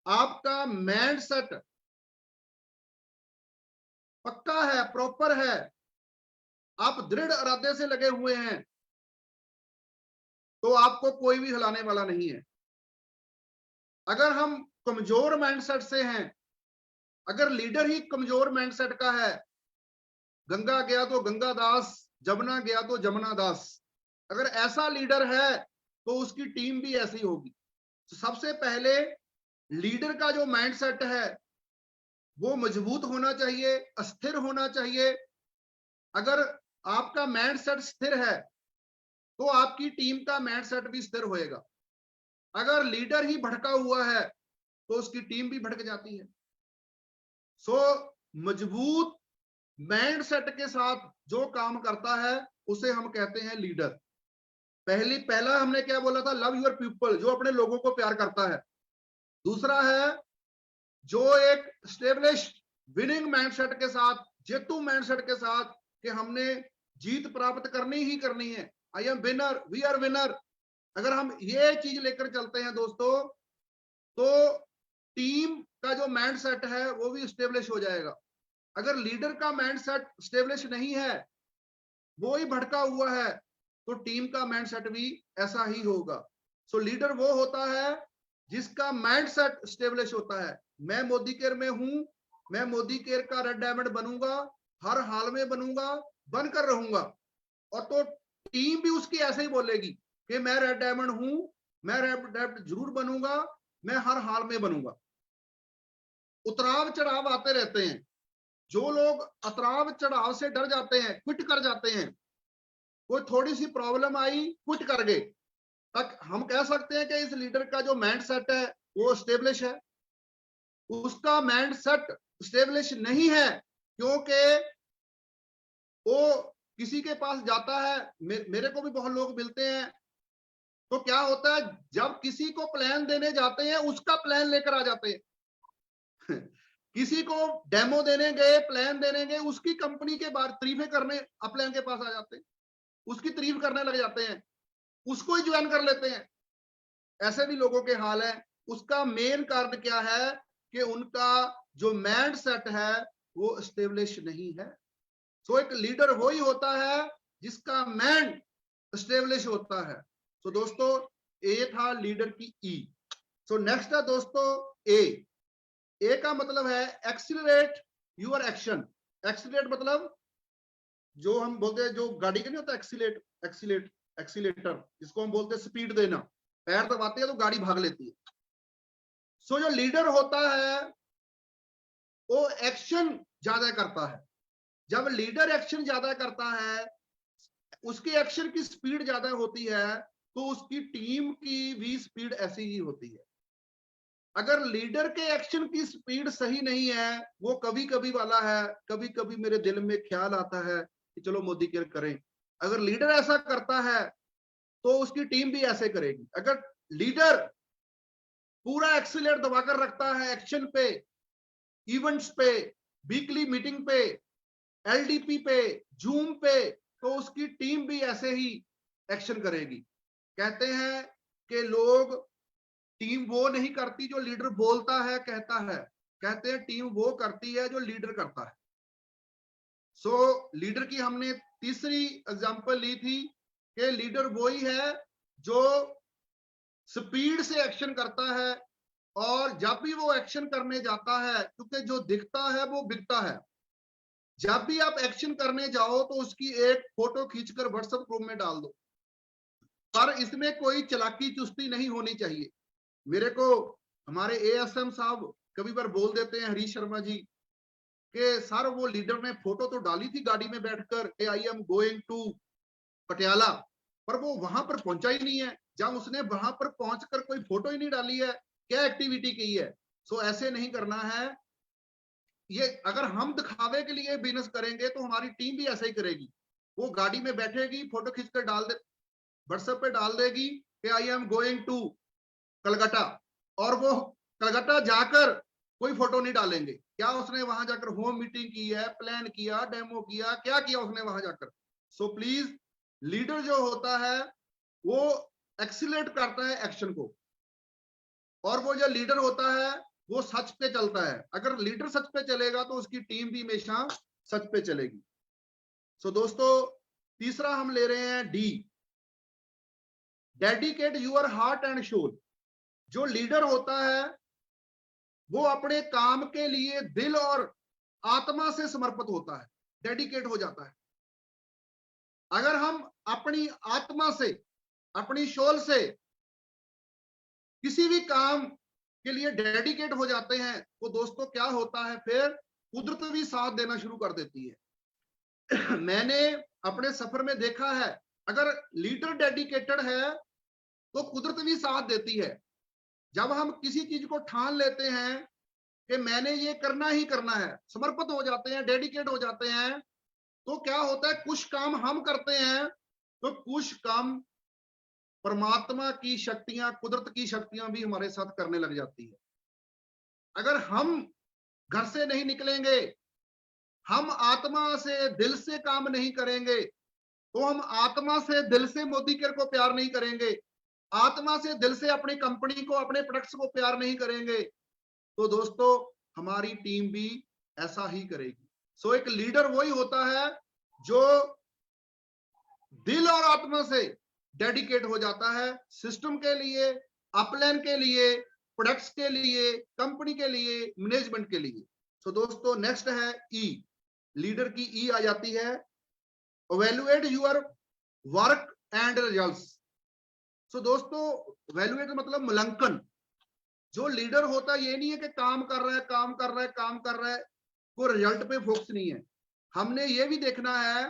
आपका माइंडसेट पक्का है, प्रॉपर है, आप दृढ़ इरादे से लगे हुए हैं, तो आपको कोई भी हिलाने वाला नहीं है। अगर हम कमजोर माइंडसेट से हैं, अगर लीडर ही कमजोर माइंडसेट का है, गंगा गया तो गंगा दास, जमुना गया तो जमुना दास, अगर ऐसा लीडर है तो उसकी टीम भी ऐसी होगी। तो सबसे पहले लीडर का जो माइंडसेट है वो मजबूत होना चाहिए, अस्थिर होना चाहिए। अगर आपका माइंडसेट स्थिर है तो आपकी टीम का माइंडसेट भी स्थिर होएगा। अगर लीडर ही भटका हुआ है तो उसकी टीम भी भटक जाती है। सो मजबूत माइंडसेट के साथ जो काम करता है उसे हम कहते हैं लीडर। पहला हमने क्या बोला था, लव यूर पीपल, जो अपने लोगों को प्यार करता है। दूसरा है जो एक स्टेब्लिश विनिंग माइंडसेट के साथ, जेतु माइंडसेट के साथ, कि हमने जीत प्राप्त करनी ही करनी है। I am winner, we are winner. अगर हम ये चीज लेकर चलते हैं दोस्तों, तो टीम का जो माइंडसेट है वो भी स्टेब्लिश हो जाएगा। अगर लीडर का माइंडसेट स्टेब्लिश नहीं है, वो ही भटका हुआ है, तो टीम का माइंडसेट भी ऐसा ही होगा। सो लीडर वो होता है जिसका माइंडसेट स्टेब्लिश होता है। मैं मोदी केयर में हूं, मैं मोदी केयर का रेड डायमंड बनूंगा, हर हाल में बनूंगा, बनकर रहूंगा। और तो टीम भी उसकी ऐसे ही बोलेगी कि मैं रेड डायमंड हूं, मैं रेड डायमंड जरूर बनूंगा, मैं हर हाल में बनूंगा। उतराव चढ़ाव आते रहते हैं। जो लोग उतराव चढ़ाव से डर जाते हैं, क्विट कर जाते हैं, कोई थोड़ी सी प्रॉब्लम आई क्विट कर गए, तक हम कह सकते हैं कि इस लीडर का जो माइंडसेट है वो स्टेब्लिश है। उसका माइंडसेट स्टेब्लिश नहीं है क्योंकि वो किसी के पास जाता है, मेरे को भी बहुत लोग मिलते हैं, तो क्या होता है जब किसी को प्लान देने जाते हैं उसका प्लान लेकर आ जाते हैं किसी को डेमो देने गए, प्लान देने गए, उसकी कंपनी के बारे तारीफें करने प्लान के पास आ जाते हैं, उसकी तारीफ करने लग जाते हैं, उसको ही ज्वाइन कर लेते हैं। ऐसे भी लोगों के हाल है। उसका मेन कारण क्या है कि उनका जो माइंड सेट है वो स्टेब्लिश नहीं है। सो एक लीडर वही होता है जिसका माइंड स्टेब्लिश होता है। सो दोस्तों ए था लीडर की ई। सो नेक्स्ट है दोस्तों ए का मतलब है एक्सीलरेट यूर एक्शन। एक्सीलरेट मतलब जो हम बोलते हैं, जो गाड़ी का नहीं होता एक्सीलेटर, जिसको हम बोलते हैं स्पीड देना, पैर दबाते हैं तो गाड़ी भाग लेती है। सो जो लीडर होता है वो एक्शन ज्यादा करता है। जब लीडर एक्शन ज्यादा करता है, उसके एक्शन की स्पीड ज्यादा होती है, तो उसकी टीम की भी स्पीड ऐसी ही होती है। अगर लीडर के एक्शन की स्पीड सही नहीं है, वो कभी कभी वाला है, कभी कभी मेरे दिल में ख्याल आता है कि चलो मोदी केयर करें, अगर लीडर ऐसा करता है तो उसकी टीम भी ऐसे करेगी। अगर लीडर पूरा एक्सीलेटर दबाकर रखता है एक्शन पे, इवेंट्स पे, वीकली मीटिंग पे, एलडीपी पे, जूम पे, तो उसकी टीम भी ऐसे ही एक्शन करेगी। कहते हैं कि लोग टीम वो नहीं करती जो लीडर बोलता है, कहता है, कहते हैं टीम वो करती है जो लीडर करता है। सो लीडर की हमने तीसरी एग्जांपल ली थी कि लीडर वही है जो स्पीड से एक्शन करता है, और जब भी वो एक्शन करने जाता है, क्योंकि जो दिखता है वो बिकता है, जब भी आप एक्शन करने जाओ तो उसकी एक फोटो खींचकर व्हाट्सएप ग्रुप में डाल दो। पर इसमें कोई चालाकी चुस्ती नहीं होनी चाहिए। मेरे को हमारे एएसएम साहब कभी बार बोल देते हैं, हरीश शर्मा जी, कि सर वो लीडर ने फोटो तो डाली थी गाड़ी में बैठकर कि I am going to Patiala, पर वो वहां पर पहुंचा ही नहीं है। जब उसने वहां पर पहुंचकर कोई फोटो ही नहीं डाली है, क्या एक्टिविटी की है। सो ऐसे नहीं करना है। ये अगर हम दिखावे के लिए बिजनेस करेंगे तो हमारी टीम भी ऐसा ही करेगी। वो गाड़ी में बैठेगी, फोटो खींचकर डाल दे, व्हाट्सएप पे डाल देगी, कि I am going to Calcutta, और वो कलकत्ता जाकर कोई फोटो नहीं डालेंगे। क्या उसने वहां जाकर होम मीटिंग की है, प्लान किया, डेमो किया, क्या किया उसने वहां जाकर? सो प्लीज, लीडर जो होता है वो एक्सीलरेट करता है एक्शन को, और वो जो लीडर होता है वो सच पे चलता है। अगर लीडर सच पे चलेगा तो उसकी टीम भी हमेशा सच पे चलेगी। सो दोस्तों, तीसरा हम ले रहे हैं D, dedicate your heart and soul. जो लीडर होता है वो अपने काम के लिए दिल और आत्मा से समर्पित होता है, डेडिकेट हो जाता है। अगर हम अपनी आत्मा से, अपनी सोल से किसी भी काम के लिए डेडिकेट हो जाते हैं तो दोस्तों क्या होता है, फिर कुदरत भी साथ देना शुरू कर देती है। मैंने अपने सफर में देखा है, अगर लीडर डेडिकेटेड है तो कुदरत भी साथ देती है। जब हम किसी चीज को ठान लेते हैं कि मैंने ये करना ही करना है, समर्पित हो जाते हैं, डेडिकेट हो जाते हैं, तो क्या होता है, कुछ काम हम करते हैं तो कुछ काम परमात्मा की शक्तियां, कुदरत की शक्तियां भी हमारे साथ करने लग जाती है। अगर हम घर से नहीं निकलेंगे, हम आत्मा से, दिल से काम नहीं करेंगे, तो हम आत्मा से, दिल से मोदी केयर को प्यार नहीं करेंगे, आत्मा से, दिल से अपनी कंपनी को, अपने प्रोडक्ट्स को प्यार नहीं करेंगे, तो दोस्तों हमारी टीम भी ऐसा ही करेगी। सो एक लीडर वही होता है जो दिल और आत्मा से डेडिकेट हो जाता है सिस्टम के लिए, अपलाइन के लिए, प्रोडक्ट्स के लिए, कंपनी के लिए, मैनेजमेंट के लिए। सो दोस्तों नेक्स्ट है ई, लीडर की ई आ जाती है, evaluate your work and results. So दोस्तों इवैल्यूएट मतलब मूल्यांकन। जो लीडर होता है ये नहीं है कि काम कर रहा है, काम कर रहा है, काम कर रहा है, को रिजल्ट पे फोकस नहीं है। हमने ये भी देखना है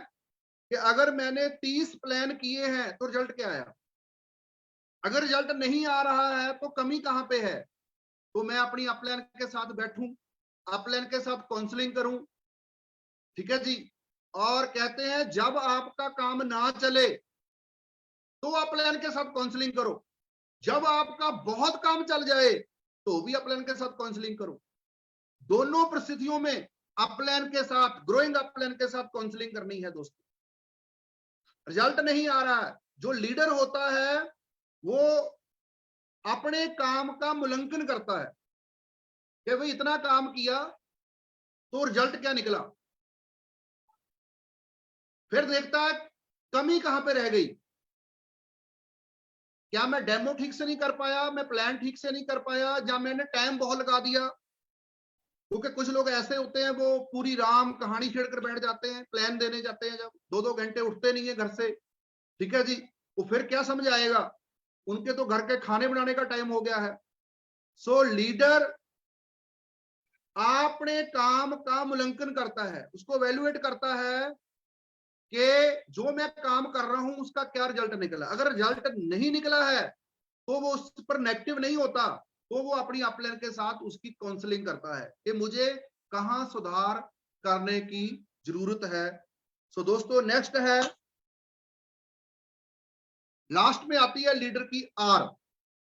कि अगर मैंने 30 प्लान किए हैं तो रिजल्ट क्या आया। अगर रिजल्ट नहीं आ रहा है तो कमी कहां पे है, तो मैं अपनी अपलाइन के साथ बैठूं, अपलाइन के साथ काउंसलिंग करूं, ठीक है जी। और कहते हैं जब आपका काम ना चले तो अपलाइन के साथ काउंसलिंग करो, जब आपका बहुत काम चल जाए तो भी अपलाइन के साथ काउंसलिंग करो। दोनों परिस्थितियों में अपलाइन के साथ, ग्रोइंग अपलाइन के साथ काउंसलिंग करनी है दोस्तों। रिजल्ट नहीं आ रहा है, जो लीडर होता है वो अपने काम का मूल्यांकन करता है कि भाई इतना काम किया तो रिजल्ट क्या निकला, फिर देखता है कमी कहां पे रह गई, क्या मैं डेमो ठीक से नहीं कर पाया, मैं प्लान ठीक से नहीं कर पाया, या मैंने टाइम बहुत लगा दिया। क्योंकि कुछ लोग ऐसे होते हैं वो पूरी राम कहानी छेड़कर बैठ जाते हैं, प्लान देने जाते हैं, जब 2-2 घंटे उठते नहीं है घर से, ठीक है जी, वो फिर क्या समझ आएगा, उनके तो घर के खाने बनाने का टाइम हो गया है। सो लीडर अपने काम का मूल्यांकन करता है, उसको वैल्यूएट करता है कि जो मैं काम कर रहा हूं उसका क्या रिजल्ट निकला। अगर रिजल्ट नहीं निकला है तो वो उस पर नेगेटिव नहीं होता, तो वो अपनी अपलाइन के साथ उसकी काउंसलिंग करता है कि मुझे कहां सुधार करने की जरूरत है। सो दोस्तों नेक्स्ट है, लास्ट में आती है लीडर की आर।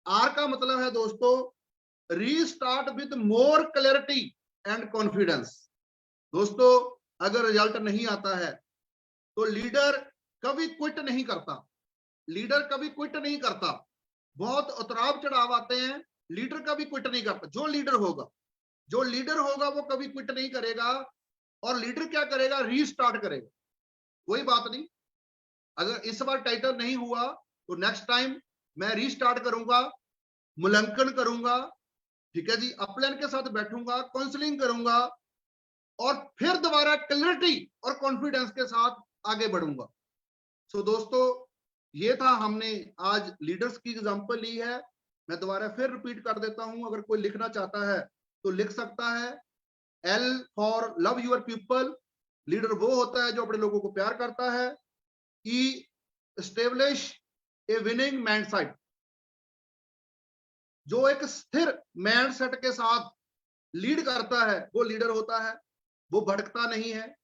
आर का मतलब है दोस्तों restart with more clarity and confidence. दोस्तों अगर रिजल्ट नहीं आता है तो लीडर कभी क्विट नहीं करता, लीडर कभी क्विट नहीं करता। बहुत उतराव चढ़ाव आते हैं, लीडर कभी क्विट नहीं करता। जो लीडर होगा वो कभी क्विट नहीं करेगा, और लीडर क्या करेगा, रीस्टार्ट करेगा। कोई बात नहीं, अगर इस बार टाइटल नहीं हुआ तो नेक्स्ट टाइम मैं रीस्टार्ट करूंगा, मूल्यांकन करूंगा, ठीक है जी, अपलाइन के साथ बैठूंगा, काउंसलिंग करूंगा, और फिर दोबारा क्लैरिटी और कॉन्फिडेंस के साथ आगे बढ़ूंगा। सो दोस्तों ये था, हमने आज लीडर्स की एग्जांपल ली है। मैं दोबारा फिर रिपीट कर देता हूं, अगर कोई लिखना चाहता है तो लिख सकता है। L for love your people, leader वो होता है जो अपने लोगों को प्यार करता है। E, एस्टेब्लिश ए विनिंग माइंडसेट, जो एक स्थिर माइंडसेट के साथ लीड करता है वो लीडर होता है, वो भटकता नहीं है।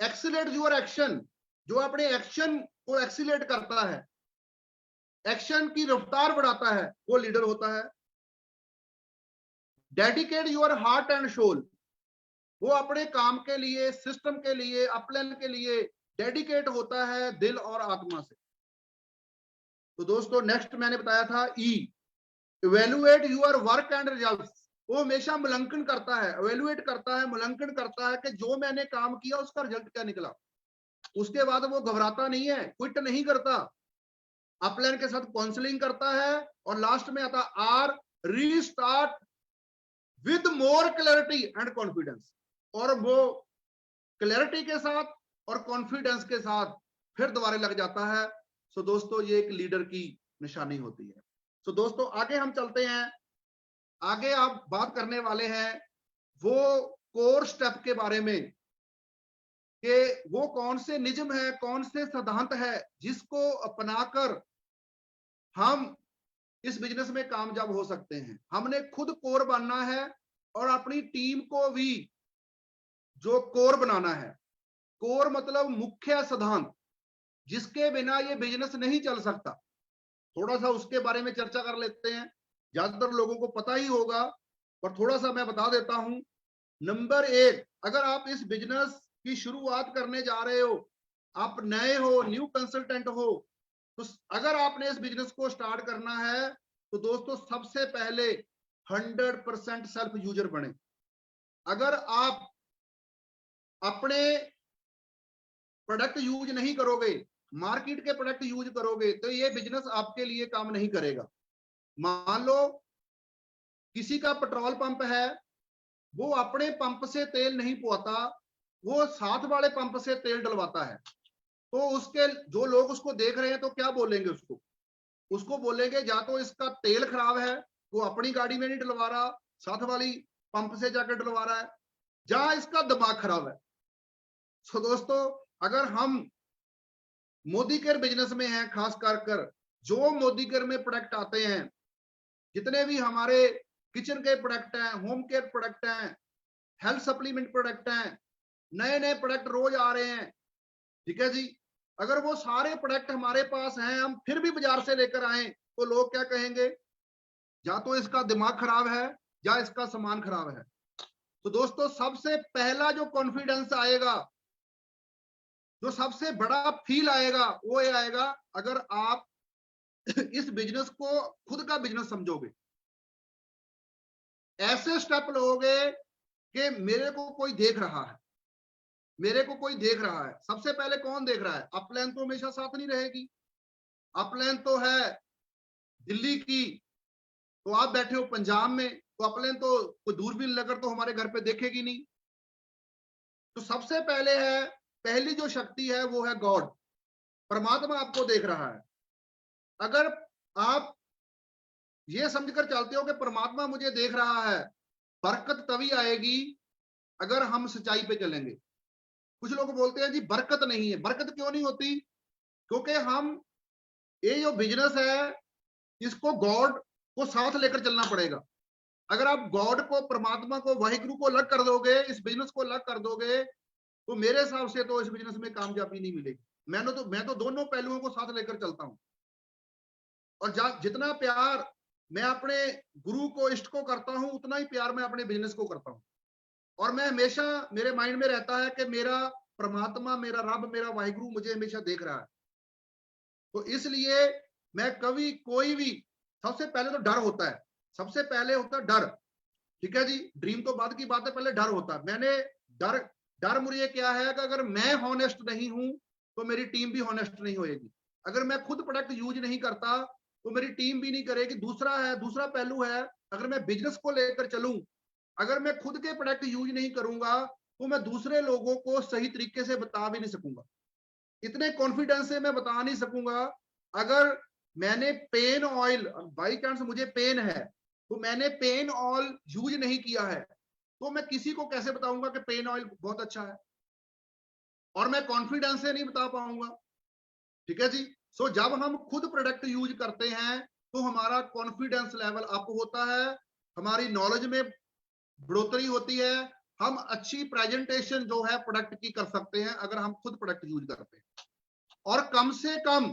एक्सीलेट योर एक्शन, जो अपने एक्शन को एक्सीलेट करता है, एक्शन की रफ्तार बढ़ाता है, वो लीडर होता है। Dedicate your heart and soul, वो अपने काम के लिए, सिस्टम के लिए, अपलाइन के लिए डेडिकेट होता है दिल और आत्मा से। तो दोस्तों नेक्स्ट मैंने बताया था E, evaluate your work and results, वो हमेशा मूल्यांकन करता है, इवेलुएट करता है, मूल्यांकन करता है कि जो मैंने काम किया उसका रिजल्ट क्या निकला। उसके बाद वो घबराता नहीं है, क्विट नहीं करता, अपलाइन के साथ काउंसलिंग करता है, और लास्ट में आता R, restart with more clarity and confidence, और वो क्लैरिटी के साथ और कॉन्फिडेंस के साथ फिर दोबारा लग जाता है। सो दोस्तों ये एक लीडर की निशानी होती है। सो दोस्तों आगे हम चलते हैं, आगे आप बात करने वाले हैं वो कोर स्टेप के बारे में कि वो कौन से नियम है, कौन से सिद्धांत है जिसको अपनाकर हम इस बिजनेस में कामयाब हो सकते हैं। हमने खुद कोर बनना है और अपनी टीम को भी जो कोर बनाना है। कोर मतलब मुख्य सिद्धांत, जिसके बिना ये बिजनेस नहीं चल सकता। थोड़ा सा उसके बारे में चर्चा कर लेते हैं, ज्यादातर लोगों को पता ही होगा पर थोड़ा सा मैं बता देता हूं। नंबर 1, अगर आप इस बिजनेस की शुरुआत करने जा रहे हो, आप नए हो, न्यू कंसल्टेंट हो, तो अगर आपने इस बिजनेस को स्टार्ट करना है तो दोस्तों सबसे पहले 100% सेल्फ यूजर बने। अगर आप अपने प्रोडक्ट यूज नहीं करोगे, मार्केट के प्रोडक्ट यूज करोगे, तो ये बिजनेस आपके लिए काम नहीं करेगा। मान लो किसी का पेट्रोल पंप है, वो अपने पंप से तेल नहीं पुआता, वो साथ वाले पंप से तेल डलवाता है, तो उसके जो लोग उसको देख रहे हैं तो क्या बोलेंगे उसको बोलेंगे या तो इसका तेल खराब है, वो अपनी गाड़ी में नहीं डलवा रहा, साथ वाली पंप से जाकर डलवा रहा है, या इसका दिमाग खराब है। सो दोस्तों अगर हम मोदी केयर बिजनेस में हैं, खास कर जो मोदी केयर में प्रोडक्ट आते हैं, जितने भी हमारे किचन के प्रोडक्ट हैं, होम केयर प्रोडक्ट हैं, हेल्थ सप्लीमेंट प्रोडक्ट हैं, नए नए प्रोडक्ट रोज आ रहे हैं, ठीक है जी। अगर वो सारे प्रोडक्ट हमारे पास हैं, हम फिर भी बाजार से लेकर आए, तो लोग क्या कहेंगे, या तो इसका दिमाग खराब है या इसका सामान खराब है। तो दोस्तों सबसे पहला जो कॉन्फिडेंस आएगा, जो सबसे बड़ा फील आएगा, वो ये आएगा अगर आप इस बिजनेस को खुद का बिजनेस समझोगे, ऐसे स्टेप लोगे कि मेरे को कोई देख रहा है, मेरे को कोई देख रहा है। सबसे पहले कौन देख रहा है? अपलाइन तो हमेशा साथ नहीं रहेगी, अपलाइन तो है दिल्ली की, तो आप बैठे हो पंजाब में, तो अपलाइन तो कोई दूरबीन लेकर तो हमारे घर पे देखेगी नहीं। तो सबसे पहले है, पहली जो शक्ति है वो है गॉड, परमात्मा आपको देख रहा है। अगर आप ये समझकर चलते हो कि परमात्मा मुझे देख रहा है, बरकत तभी आएगी अगर हम सच्चाई पे चलेंगे। कुछ लोग बोलते हैं जी बरकत नहीं है, बरकत क्यों नहीं होती? क्योंकि हम ये जो बिजनेस है इसको गॉड को साथ लेकर चलना पड़ेगा। अगर आप गॉड को, परमात्मा को, वाहिगुरु को अलग कर दोगे, इस बिजनेस को अलग कर दोगे, तो मेरे हिसाब से तो इस बिजनेस में कामयाबी नहीं मिलेगी। मैं तो दोनों पहलुओं को साथ लेकर चलता हूं, और जितना प्यार मैं अपने गुरु को, इष्ट को करता हूं, उतना ही प्यार मैं अपने बिजनेस को करता हूं। और मैं हमेशा, मेरे माइंड में रहता है कि मेरा परमात्मा, मेरा रब, मेरा वाहिगुरु मुझे हमेशा देख रहा है। तो इसलिए मैं कभी कोई भी, सबसे पहले तो डर होता है, सबसे पहले होता है डर, ठीक है जी। ड्रीम तो बाद की बात है, पहले डर होता है। मैंने डर मुझे क्या है कि अगर मैं हॉनेस्ट नहीं हूं तो मेरी टीम भी हॉनेस्ट नहीं होएगी। अगर मैं खुद प्रोडक्ट यूज नहीं करता तो मेरी टीम भी नहीं करेगी। दूसरा पहलू है, अगर मैं बिजनेस को लेकर चलूं, अगर मैं खुद के प्रोडक्ट यूज नहीं करूंगा तो मैं दूसरे लोगों को सही तरीके से बता भी नहीं सकूंगा, इतने कॉन्फिडेंस से मैं बता नहीं सकूंगा। अगर मैंने पेन ऑयल, बाई चांस मुझे पेन है तो मैंने पेन ऑयल यूज नहीं किया है, तो मैं किसी को कैसे बताऊंगा कि पेन ऑयल बहुत अच्छा है, और मैं कॉन्फिडेंस से नहीं बता पाऊंगा, ठीक है जी। सो जब हम खुद प्रोडक्ट यूज करते हैं तो हमारा कॉन्फिडेंस लेवल अप होता है, हमारी नॉलेज में बढ़ोतरी होती है, हम अच्छी प्रेजेंटेशन जो है प्रोडक्ट की कर सकते हैं अगर हम खुद प्रोडक्ट यूज करते हैं। और कम से कम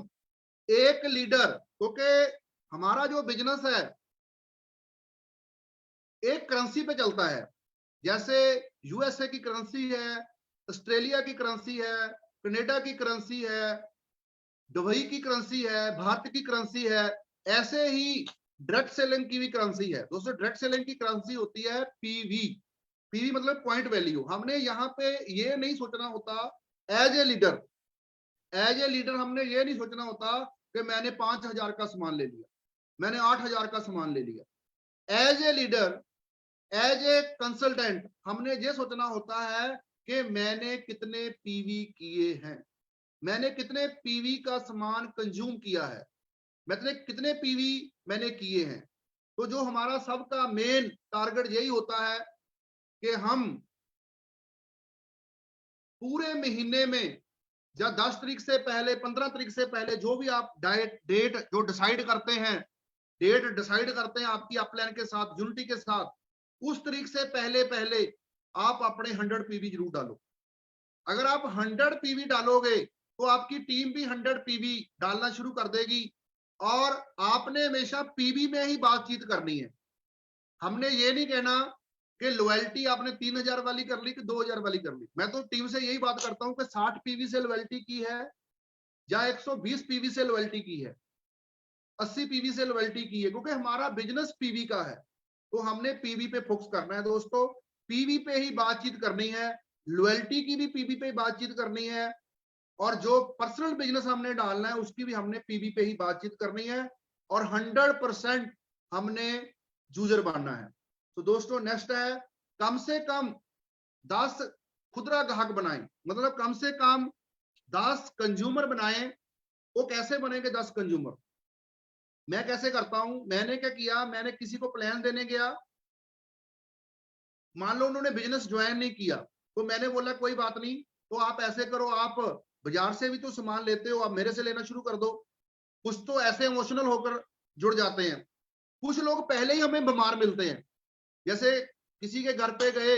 एक लीडर, क्योंकि हमारा जो बिजनेस है एक करेंसी पे चलता है, जैसे यूएसए की करेंसी है, ऑस्ट्रेलिया की करेंसी है, कनाडा की करेंसी है, दुबई की करेंसी है, भारत की करेंसी है, ऐसे ही डायरेक्ट सेलिंग की भी करेंसी है। दोस्तों डायरेक्ट सेलिंग की करेंसी होती है पीवी। पीवी मतलब पॉइंट वैल्यू। हमने यहाँ पे ये नहीं सोचना होता एज ए लीडर, हमने ये नहीं सोचना होता कि मैंने 5,000 का सामान ले लिया, मैंने 8,000 का सामान ले लिया। As a leader, as a consultant हमने ये सोचना होता है कि मैंने कितने पीवी किए हैं, मैंने कितने पीवी का सामान कंज्यूम किया है, मैंने कितने पीवी मैंने किए हैं। तो जो हमारा सबका मेन टारगेट यही होता है कि हम पूरे महीने में या 10 तारीख से पहले, 15 तारीख से पहले, जो भी आप डेट जो डिसाइड करते हैं, डेट डिसाइड करते हैं आपकी अपलाइन के साथ, यूनिटी के साथ, उस तारीख से पहले पहले आप अपने 100 पीवी जरूर डालो। अगर आप 100 पीवी डालोगे तो आपकी टीम भी 100 पीवी डालना शुरू कर देगी, और आपने हमेशा पीवी में ही बातचीत करनी है। हमने ये नहीं कहना कि लॉयल्टी आपने 3,000 वाली कर ली कि 2,000 वाली कर ली। मैं तो टीम से यही बात करता हूं कि 60 पीवी से लॉयल्टी की है या 120 पीवी से लॉयल्टी की है, 80 पीवी से लॉयल्टी की है, क्योंकि हमारा बिजनेस पीवी का है। तो हमने पीवी पे फोकस करना है दोस्तों, पीवी पे ही बातचीत करनी है, लॉयल्टी की भी पीवी पे बातचीत करनी है, और जो पर्सनल बिजनेस हमने डालना है उसकी भी हमने पीवी पे ही बातचीत करनी है, और 100% हमने यूजर बनना है। तो दोस्तों नेक्स्ट है, कम से कम 10 खुदरा ग्राहक बनाएं, मतलब कम से कम 10 कंज्यूमर बनाएं। वो कैसे बनेंगे 10 कंज्यूमर? मैं कैसे करता हूं, मैंने क्या किया, मैंने किसी को प्लान देने गया, मान लो उन्होंने बिजनेस ज्वाइन नहीं किया, तो मैंने बोला कोई बात नहीं, तो आप ऐसे करो, आप बाजार से भी तो सामान लेते हो, आप मेरे से लेना शुरू कर दो। कुछ तो ऐसे इमोशनल होकर जुड़ जाते हैं। कुछ लोग पहले ही हमें बीमार मिलते हैं, जैसे किसी के घर पे गए,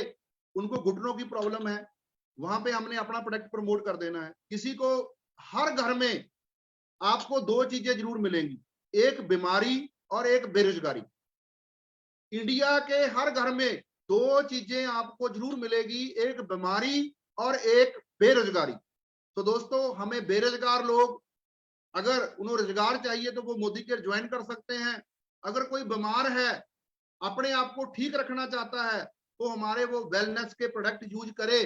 उनको घुटनों की प्रॉब्लम है, वहां पे हमने अपना प्रोडक्ट प्रमोट कर देना है। किसी को, हर घर में आपको 2 चीजें जरूर मिलेंगी, एक बीमारी और एक बेरोजगारी। इंडिया के हर घर में 2 चीजें आपको जरूर मिलेगी, एक बीमारी और एक बेरोजगारी। तो दोस्तों हमें बेरोजगार लोग, अगर उन्हें रोजगार चाहिए तो वो मोदी केयर ज्वाइन कर सकते हैं। अगर कोई बीमार है, अपने आप को ठीक रखना चाहता है, तो हमारे वो वेलनेस के प्रोडक्ट यूज करे।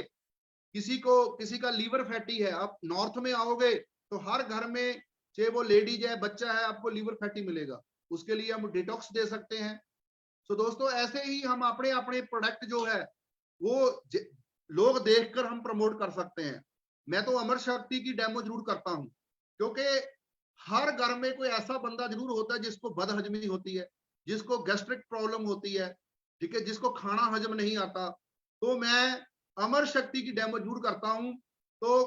किसी का लीवर फैटी है, आप नॉर्थ में आओगे तो हर घर में, चाहे वो लेडीज है, बच्चा है, आपको लीवर फैटी मिलेगा, उसके लिए हम डिटॉक्स दे सकते हैं। तो दोस्तों ऐसे ही हम अपने अपने प्रोडक्ट जो है वो लोग देखकर हम प्रमोट कर सकते हैं। मैं तो अमर शक्ति की डेमो जरूर करता हूं, क्योंकि हर घर में कोई ऐसा बंदा जरूर होता है जिसको बदहजमी होती है, जिसको गैस्ट्रिक प्रॉब्लम होती है, ठीक है, जिसको खाना हजम नहीं आता। तो मैं अमर शक्ति की डेमो जरूर करता हूं। तो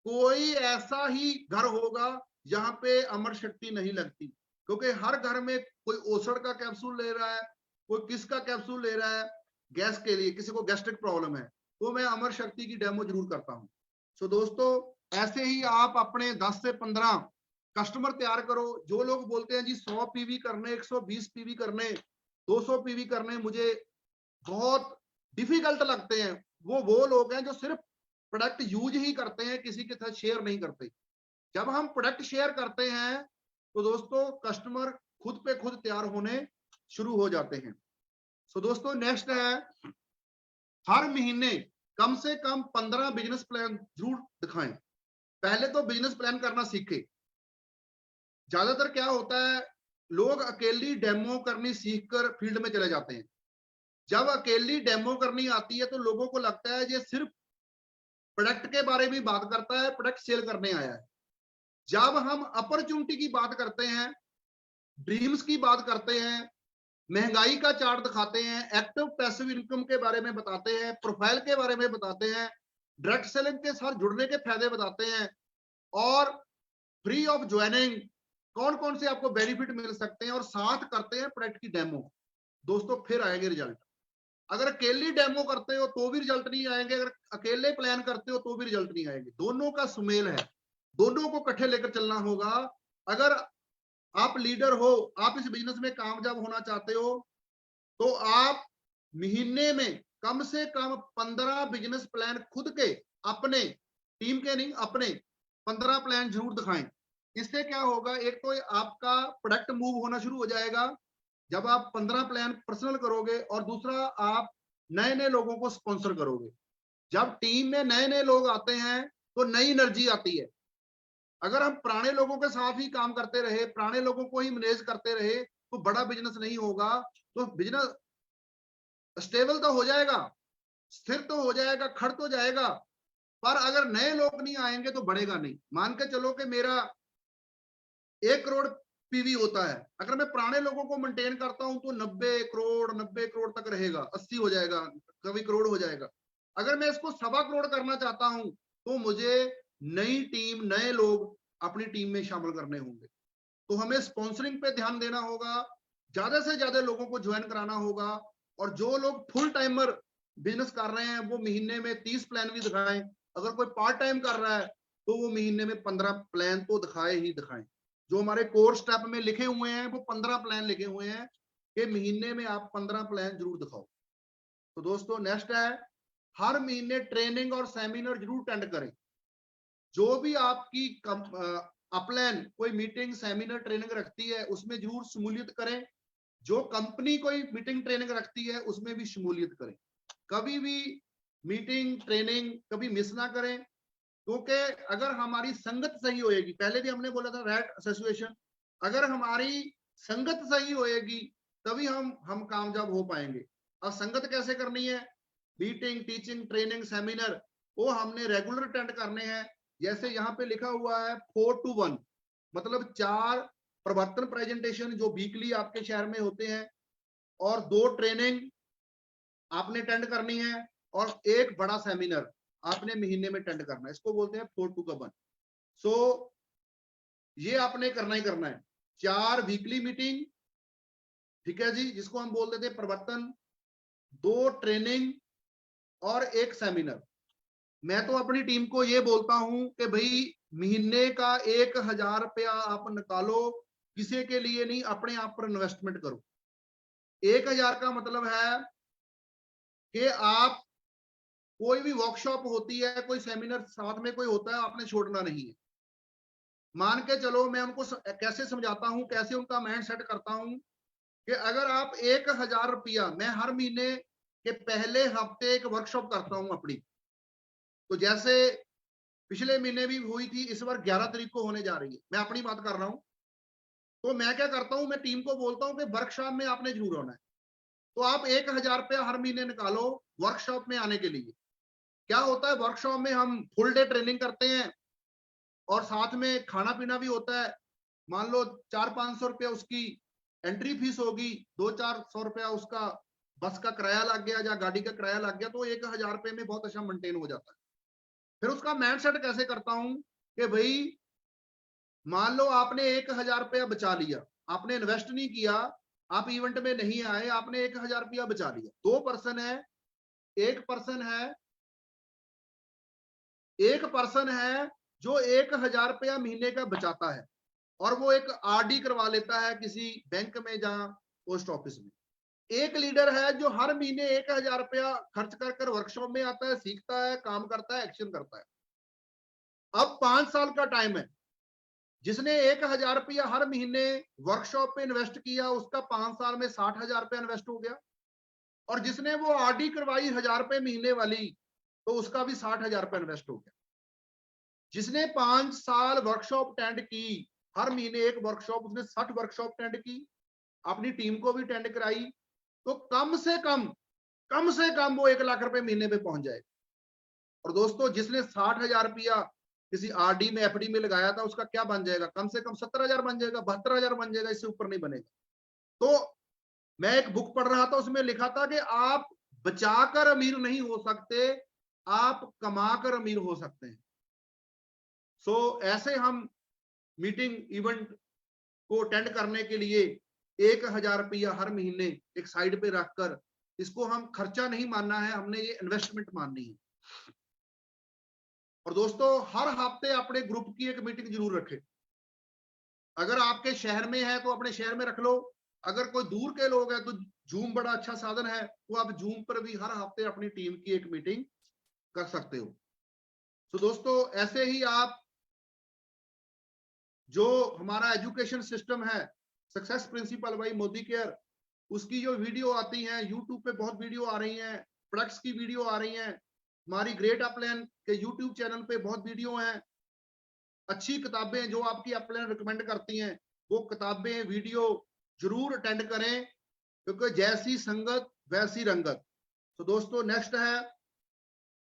कोई ऐसा ही घर होगा जहां पे अमर शक्ति नहीं लगती, क्योंकि हर घर में कोई ओसड़ का कैप्सूल ले रहा है, कोई किसका कैप्सूल ले रहा है गैस के लिए, किसी को गैस्ट्रिक प्रॉब्लम है, तो मैं अमर शक्ति की डेमो जरूर करता हूं। सो दोस्तों ऐसे ही आप अपने 10 से 15 कस्टमर तैयार करो। जो लोग बोलते हैं जी 100 पीवी करने, 120 पीवी करने, 200 पीवी करने मुझे बहुत डिफिकल्ट लगते हैं, वो लोग हैं जो सिर्फ प्रोडक्ट यूज ही करते हैं, किसी के साथ शेयर नहीं करते। जब हम प्रोडक्ट शेयर करते हैं तो दोस्तों कस्टमर खुद पे खुद तैयार होने शुरू हो जाते हैं। सो दोस्तों नेक्स्ट है, हर महीने कम से कम 15 बिजनेस प्लान जरूर दिखाएं। पहले तो बिजनेस प्लान करना सीखे। ज्यादातर क्या होता है, लोग अकेली डेमो करनी सीखकर फील्ड में चले जाते हैं। जब अकेली डेमो करनी आती है तो लोगों को लगता है ये सिर्फ प्रोडक्ट के बारे में बात करता है, प्रोडक्ट सेल करने आया है। जब हम अपॉर्चुनिटी की बात करते हैं, ड्रीम्स की बात करते हैं, महंगाई का चार्ट दिखाते हैं, एक्टिव पैसिव इनकम के बारे में बताते हैं, प्रोफाइल के बारे में बताते हैं, डायरेक्ट सेलिंग के साथ जुड़ने के फायदे बताते हैं, और फ्री ऑफ ज्वाइनिंग कौन कौन से आपको बेनिफिट मिल सकते हैं, और साथ करते हैं प्रोडक्ट की डेमो, दोस्तों फिर आएंगे रिजल्ट। अगर अकेली डेमो करते हो तो भी रिजल्ट नहीं आएंगे, अगर अकेले प्लान करते हो तो भी रिजल्ट नहीं आएंगे। दोनों का सुमेल है, दोनों को इकट्ठे लेकर चलना होगा, अगर आप लीडर हो, आप इस बिजनेस में कामयाब होना चाहते हो, तो आप महीने में कम से कम 15 बिजनेस प्लान खुद के, अपने, टीम के नहीं, अपने 15 प्लान जरूर दिखाएं। इससे क्या होगा, एक तो आपका प्रोडक्ट मूव होना शुरू हो जाएगा जब आप 15 प्लान पर्सनल करोगे, और दूसरा आप नए नए लोगों को स्पॉन्सर करोगे। जब टीम में नए नए लोग आते हैं तो नई एनर्जी आती है। अगर हम पुराने लोगों के साथ ही काम करते रहे, पुराने लोगों को ही मैनेज करते रहे, तो बड़ा बिजनेस नहीं होगा। तो बिजनेस स्टेबल तो हो जाएगा, स्थिर तो हो जाएगा, खड़ तो जाएगा, पर अगर नए लोग नहीं आएंगे तो बढ़ेगा नहीं। मान के चलो कि मेरा 1 करोड़ पीवी होता है, अगर मैं पुराने लोगों को मेंटेन करता हूं तो 90 करोड़ तक रहेगा, 80 हो जाएगा, कभी करोड़ हो जाएगा। अगर मैं इसको 1.25 करोड़ करना चाहता हूं तो मुझे नई टीम, नए लोग अपनी टीम में शामिल करने होंगे। तो हमें स्पॉन्सरिंग पे ध्यान देना होगा, ज्यादा से ज्यादा लोगों को ज्वाइन कराना होगा, और जो लोग फुल टाइमर बिजनेस कर रहे हैं वो महीने में 30 प्लान भी दिखाएं। अगर कोई पार्ट टाइम कर रहा है तो वो महीने में 15 प्लान तो दिखाए ही दिखाएं। जो हमारे कोर स्टेप में लिखे हुए हैं वो 15 प्लान लिखे हुए हैं कि महीने में आप 15 प्लान जरूर दिखाओ। तो दोस्तों नेक्स्ट है, हर महीने ट्रेनिंग और सेमिनार जरूर अटेंड करें। जो भी आपकी अपलाइन कोई मीटिंग, सेमिनार, ट्रेनिंग रखती है उसमें जरूर शमूलियत करें। जो कंपनी कोई मीटिंग, ट्रेनिंग रखती है उसमें भी शमूलियत करें। कभी भी मीटिंग, ट्रेनिंग कभी मिस ना करें, क्योंकि अगर हमारी संगत सही होएगी, पहले भी हमने बोला था राइट एसोसिएशन, अगर हमारी संगत सही होएगी तभी हम कामयाब हो पाएंगे। अब संगत कैसे करनी है? मीटिंग, टीचिंग, ट्रेनिंग, सेमिनार वो हमने रेगुलर अटेंड करने हैं। जैसे यहाँ पे लिखा हुआ है 4 to 1, मतलब 4 प्रवर्तन प्रेजेंटेशन जो वीकली आपके शहर में होते हैं, और 2 ट्रेनिंग आपने अटेंड करनी है, और 1 बड़ा सेमिनार आपने महीने में अटेंड करना है। इसको बोलते हैं 4 to 1। सो ये आपने करना ही करना है। 4 वीकली मीटिंग, ठीक है जी, जिसको हम बोल देते हैं प्रवर्तन, 2 ट्रेनिंग और 1 सेमिनार। मैं तो अपनी टीम को ये बोलता हूं कि भाई महीने का 1000 रुपया आप निकालो, किसी के लिए नहीं, अपने आप पर इन्वेस्टमेंट करो। 1000 का मतलब है कि आप, कोई भी वर्कशॉप होती है, कोई सेमिनार साथ में कोई होता है, आपने छोड़ना नहीं है। मान के चलो, मैं उनको कैसे समझाता हूं, कैसे उनका माइंड सेट करता हूं कि अगर आप 1000 रुपया, मैं हर महीने के पहले हफ्ते एक वर्कशॉप करता हूं अपनी। तो जैसे पिछले महीने भी हुई थी, इस बार 11 तारीख को होने जा रही है, मैं अपनी बात कर रहा हूं। तो मैं क्या करता हूं, मैं टीम को बोलता हूं कि वर्कशॉप में आपने जरूर होना है। तो आप 1000 रुपया हर महीने निकालो वर्कशॉप में आने के लिए। क्या होता है, वर्कशॉप में हम फुल डे ट्रेनिंग करते हैं और साथ में खाना पीना भी होता है। मान लो 400-500 रुपया उसकी एंट्री फीस होगी, 200-400 रुपया उसका बस का किराया लग गया या गाड़ी का किराया लग गया, तो 1000 रुपये में बहुत अच्छा मेंटेन हो जाता है। फिर उसका माइंड सेट कैसे करता हूं कि भाई मान लो आपने 1000 रुपया बचा लिया, आपने इन्वेस्ट नहीं किया, आप इवेंट में नहीं आए, आपने 1000 रुपया बचा लिया। 2 पर्सन है, एक पर्सन है जो 1000 रुपया महीने का बचाता है, और वो एक आरडी करवा लेता है किसी बैंक में या पोस्ट ऑफिस में। एक लीडर है जो हर महीने 1000 रुपया खर्च कर कर वर्कशॉप में आता है, सीखता है, काम करता है, एक्शन करता है। अब 5 साल का टाइम है, जिसने 1000 रुपया हर महीने वर्कशॉप पे इन्वेस्ट किया, उसका 5 साल में 60,000 रुपया इन्वेस्ट हो गया। और जिसने वो आरडी करवाई 1000 रुपये महीने वाली, तो उसका भी 60,000 रुपया इन्वेस्ट हो गया। जिसने 5 साल वर्कशॉप अटेंड की, हर महीने एक वर्कशॉप, उसने 60 वर्कशॉप अटेंड की, अपनी टीम को भी अटेंड कराई, तो कम से कम वो 1 लाख रुपए महीने पे पहुंच जाए। और दोस्तों, जिसने 60,000 रुपया किसी आरडी में, एफडी में लगाया था, उसका क्या बन जाएगा? कम से कम 70,000 बन जाएगा, 72,000 बन जाएगा, इससे ऊपर नहीं बनेगा। तो मैं एक बुक पढ़ रहा था, उसमें लिखा था कि आप बचाकर अमीर नहीं हो सकते, आप कमाकर अमीर हो सकते हैं। सो ऐसे हम मीटिंग, इवेंट को अटेंड करने के लिए 1000 रुपया हर महीने एक साइड पे रखकर, इसको हम खर्चा नहीं मानना है, हमने ये इन्वेस्टमेंट माननी है। और दोस्तों, हर हफ्ते अपने ग्रुप की एक मीटिंग जरूर रखें। अगर आपके शहर में है तो अपने शहर में रख लो, अगर कोई दूर के लोग हैं तो जूम बड़ा अच्छा साधन है, तो आप जूम पर भी हर हफ्ते अपनी टीम की एक मीटिंग कर सकते हो। तो दोस्तों ऐसे ही आप जो हमारा एजुकेशन सिस्टम है, success principle by Modi care, उसकी जो वीडियो आती हैं यूट्यूब पे, बहुत वीडियो आ रही हैं, प्रोडक्ट्स की वीडियो आ रही हैं, हमारी ग्रेट अपलाइन के यूट्यूब चैनल पे बहुत वीडियो हैं, अच्छी किताबें जो आपकी अपलाइन रिकमेंड करती हैं, वो किताबें वीडियो जरूर अटेंड करें, क्योंकि जैसी संगत वैसी रंगत। तो दोस्तों नेक्स्ट है,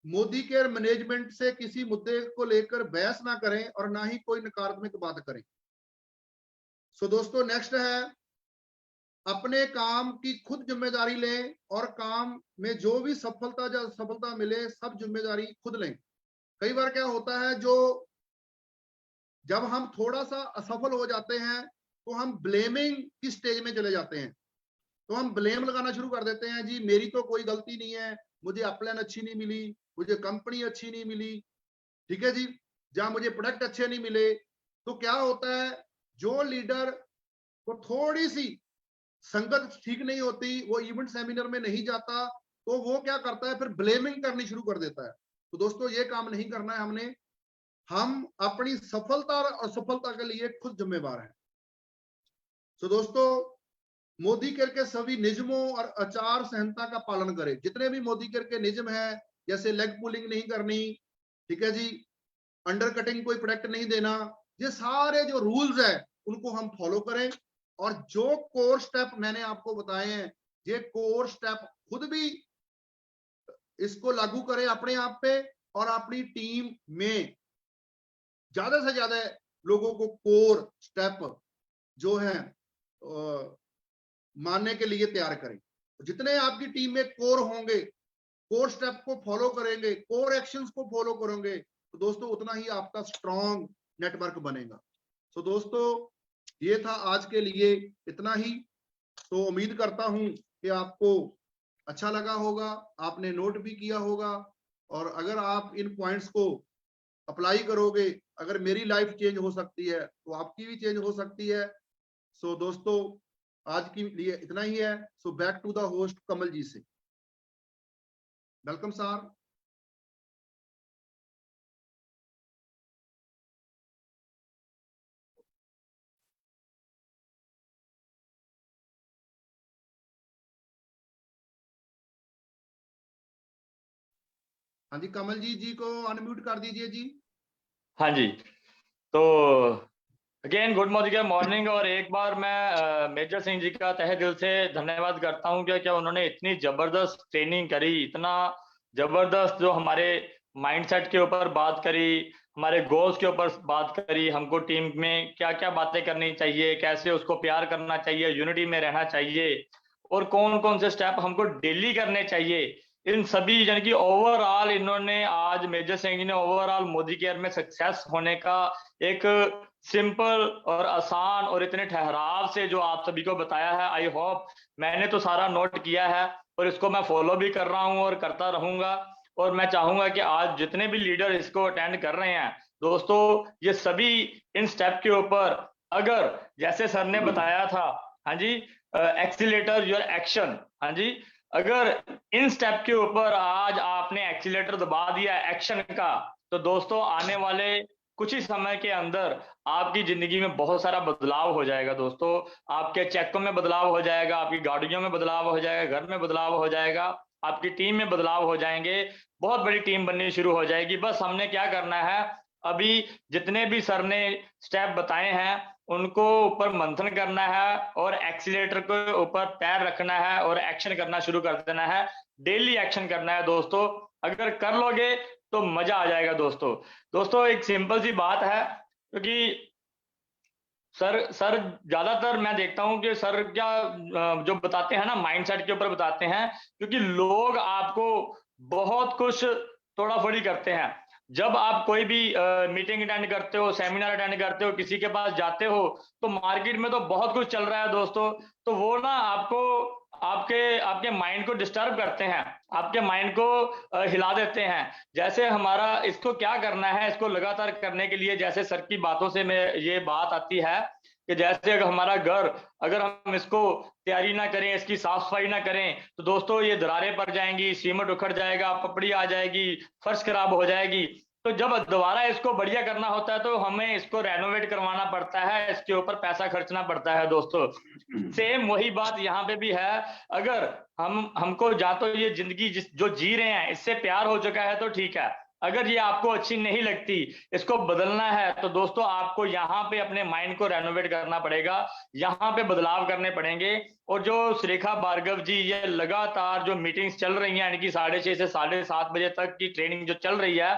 मोदी केयर मैनेजमेंट से किसी मुद्दे को लेकर बहस ना करें और ना ही कोई नकारात्मक बात करें। सो दोस्तों नेक्स्ट है, अपने काम की खुद जिम्मेदारी लें और काम में जो भी सफलता मिले सब जिम्मेदारी खुद लें। कई बार क्या होता है, जो जब हम थोड़ा सा असफल हो जाते हैं तो हम ब्लेमिंग की स्टेज में चले जाते हैं, तो हम ब्लेम लगाना शुरू कर देते हैं, जी मेरी तो कोई गलती नहीं है, मुझे अपलाइन अच्छी नहीं मिली, मुझे कंपनी अच्छी नहीं मिली, ठीक है जी, जहां मुझे प्रोडक्ट अच्छे नहीं मिले। तो क्या होता है, जो लीडर को थोड़ी सी संगत ठीक नहीं होती, वो इवेंट सेमिनार में नहीं जाता, तो वो क्या करता है, फिर ब्लेमिंग करनी शुरू कर देता है। तो दोस्तों ये काम नहीं करना है हमने, हम अपनी सफलता और असफलता के लिए खुद जिम्मेवार हैं। तो दोस्तों मोदी केयर के सभी नियमों और आचार संहिता का पालन करें, जितने भी मोदी केयर के नियम हैं, जैसे लेग पुलिंग नहीं करनी, ठीक है जी, अंडर कटिंग कोई प्रोडक्ट नहीं देना, ये सारे जो रूल्स है उनको हम फॉलो करें, और जो कोर स्टेप मैंने आपको बताए हैं, ये कोर स्टेप खुद भी इसको लागू करें अपने आप पे, और अपनी टीम में ज्यादा से ज्यादा लोगों को कोर स्टेप जो है मानने के लिए तैयार करें। जितने आपकी टीम में कोर होंगे, कोर स्टेप को फॉलो करेंगे, कोर एक्शंस को फॉलो करेंगे, तो दोस्तों उतना ही आपका स्ट्रॉन्ग नेटवर्क बनेगा। तो दोस्तों ये था आज के लिए इतना ही। तो उम्मीद करता हूं कि आपको अच्छा लगा होगा, आपने नोट भी किया होगा, और अगर आप इन पॉइंट्स को अप्लाई करोगे, अगर मेरी लाइफ चेंज हो सकती है तो आपकी भी चेंज हो सकती है। सो दोस्तों आज के लिए इतना ही है। So back to the host Kamal ji से। Welcome sir. हाँ जी, कमल जी को अनम्यूट कर दीजिए जी। हाँ जी, तो अगेन गुड मॉर्निंग। और एक बार मैं मेजर सिंह जी का तहे दिल से धन्यवाद करता हूं कि क्या उन्होंने इतनी जबरदस्त ट्रेनिंग करी, इतना जबरदस्त जो हमारे माइंडसेट के ऊपर बात करी, हमारे गोल्स के ऊपर बात करी, हमको टीम में क्या क्या बातें करनी चाहिए, कैसे उसको प्यार करना चाहिए, यूनिटी में रहना चाहिए, और कौन कौन से स्टेप हमको डेली करने चाहिए, इन सभी यानी कि ओवरऑल इन्होंने आज मेजर सिंह जी ने ओवरऑल मोदी केयर में सक्सेस होने का एक सिंपल और आसान और इतने ठहराव से जो आप सभी को बताया है। आई होप मैंने तो सारा नोट किया है और इसको मैं फॉलो भी कर रहा हूं और करता रहूंगा। और मैं चाहूंगा कि आज जितने भी लीडर इसको अटेंड कर रहे हैं दोस्तों, ये सभी इन स्टेप के ऊपर, अगर जैसे सर ने बताया था, हाँ जी, एक्सीलेटर योर एक्शन, हाँ जी, अगर इन स्टेप के ऊपर आज आपने एक्सीलेटर दबा दिया एक्शन का, तो दोस्तों आने वाले कुछ ही समय के अंदर आपकी जिंदगी में बहुत सारा बदलाव हो जाएगा। दोस्तों आपके चेकों में बदलाव हो जाएगा, आपकी गाड़ियों में बदलाव हो जाएगा, घर में बदलाव हो जाएगा, आपकी टीम में बदलाव हो जाएंगे, बहुत बड़ी टीम बननी शुरू हो जाएगी। बस हमने क्या करना है, अभी जितने भी सर ने स्टेप बताए हैं उनको ऊपर मंथन करना है और एक्सीलेटर के ऊपर पैर रखना है और एक्शन करना शुरू कर देना है, डेली एक्शन करना है। दोस्तों अगर कर लोगे तो मजा आ जाएगा। दोस्तों एक सिंपल सी बात है, क्योंकि सर ज्यादातर मैं देखता हूं कि सर क्या जो बताते हैं ना माइंडसेट के ऊपर बताते हैं, क्योंकि लोग आपको बहुत कुछ तोड़ाफोड़ी करते हैं। जब आप कोई भी मीटिंग अटेंड करते हो, सेमिनार अटेंड करते हो, किसी के पास जाते हो, तो मार्केट में तो बहुत कुछ चल रहा है दोस्तों, तो वो ना आपको आपके आपके माइंड को डिस्टर्ब करते हैं, आपके माइंड को हिला देते हैं। जैसे हमारा इसको क्या करना है, इसको लगातार करने के लिए जैसे सर की बातों से मैं ये बात आती है कि जैसे अगर हमारा घर, अगर हम इसको तैयारी ना करें, इसकी साफ सफाई ना करें, तो दोस्तों ये दरारें पड़ जाएंगी, सीमेंट उखड़ जाएगा, पपड़ी आ जाएगी, फर्श खराब हो जाएगी। तो जब दोबारा इसको बढ़िया करना होता है तो हमें इसको रेनोवेट करवाना पड़ता है, इसके ऊपर पैसा खर्चना पड़ता है दोस्तों। सेम वही बात यहाँ पे भी है। अगर हमको या तो ये जिंदगी जो जी रहे हैं इससे प्यार हो चुका है तो ठीक है, अगर ये आपको अच्छी नहीं लगती, इसको बदलना है, तो दोस्तों आपको यहाँ पे अपने माइंड को रेनोवेट करना पड़ेगा, यहाँ पे बदलाव करने पड़ेंगे। और जो सुरेखा भार्गव जी ये लगातार जो मीटिंग्स चल रही हैं, यानी कि 6:30 से 7:30 बजे तक की ट्रेनिंग जो चल रही है,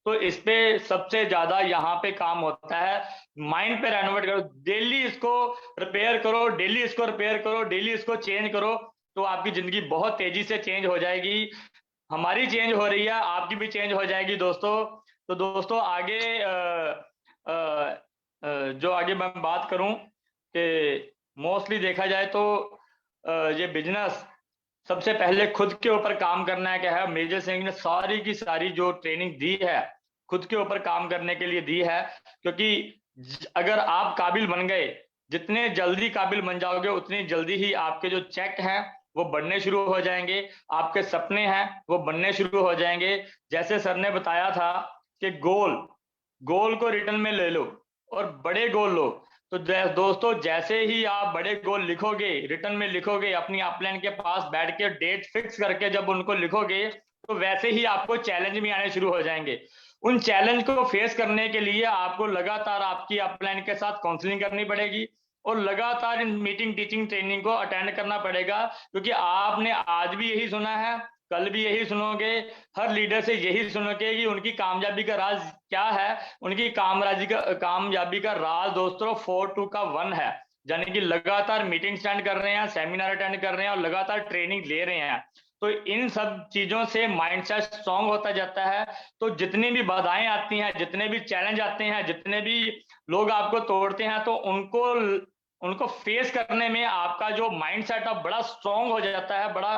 तो इस पे सबसे ज्यादा यहाँ पे काम होता है। माइंड पे रेनोवेट करो, डेली इसको रिपेयर करो, डेली इसको रिपेयर करो, डेली इसको चेंज करो, तो आपकी जिंदगी बहुत तेजी से चेंज हो जाएगी। हमारी चेंज हो रही है, आपकी भी चेंज हो जाएगी दोस्तों। तो दोस्तों आगे जो आगे मैं बात करूं कि मोस्टली देखा जाए तो ये बिजनेस सबसे पहले खुद के ऊपर काम करना है। क्या है, मेजर सिंह ने सारी की सारी जो ट्रेनिंग दी है खुद के ऊपर काम करने के लिए दी है, क्योंकि अगर आप काबिल बन गए, जितने जल्दी काबिल बन जाओगे उतनी जल्दी ही आपके जो चेक हैं वो बढ़ने शुरू हो जाएंगे, आपके सपने हैं वो बनने शुरू हो जाएंगे। जैसे सर ने बताया था कि गोल को रिटर्न में ले लो और बड़े गोल लो। तो दोस्तों जैसे ही आप बड़े गोल लिखोगे, रिटर्न में लिखोगे, अपनी अपलाइन के पास बैठ के डेट फिक्स करके जब उनको लिखोगे, तो वैसे ही आपको चैलेंज भी आने शुरू हो जाएंगे। उन चैलेंज को फेस करने के लिए आपको लगातार आपकी अपलाइन के साथ काउंसलिंग करनी पड़ेगी और लगातार इन मीटिंग टीचिंग ट्रेनिंग को अटेंड करना पड़ेगा, क्योंकि आपने आज भी यही सुना है, कल भी यही सुनोगे, हर लीडर से यही सुनोगे कि उनकी कामयाबी का राज क्या है। उनकी कामयाबी का राज दोस्तों 4-2 का 1 है, यानी कि लगातार मीटिंग अटेंड कर रहे हैं, सेमिनार अटेंड कर रहे हैं और लगातार ट्रेनिंग ले रहे हैं। तो इन सब चीजों से माइंडसेट स्ट्रांग होता जाता है। तो जितनी भी बाधाएं आती हैं, जितने भी चैलेंज आते हैं, जितने भी लोग आपको तोड़ते हैं, तो उनको फेस करने में आपका जो माइंडसेट अब बड़ा स्ट्रांग हो जाता है, बड़ा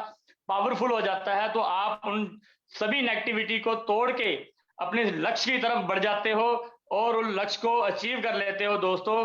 पावरफुल हो जाता है। तो आप उन सभी नेगेटिविटी को तोड़ के अपने लक्ष्य की तरफ बढ़ जाते हो और उन लक्ष्य को अचीव कर लेते हो। दोस्तों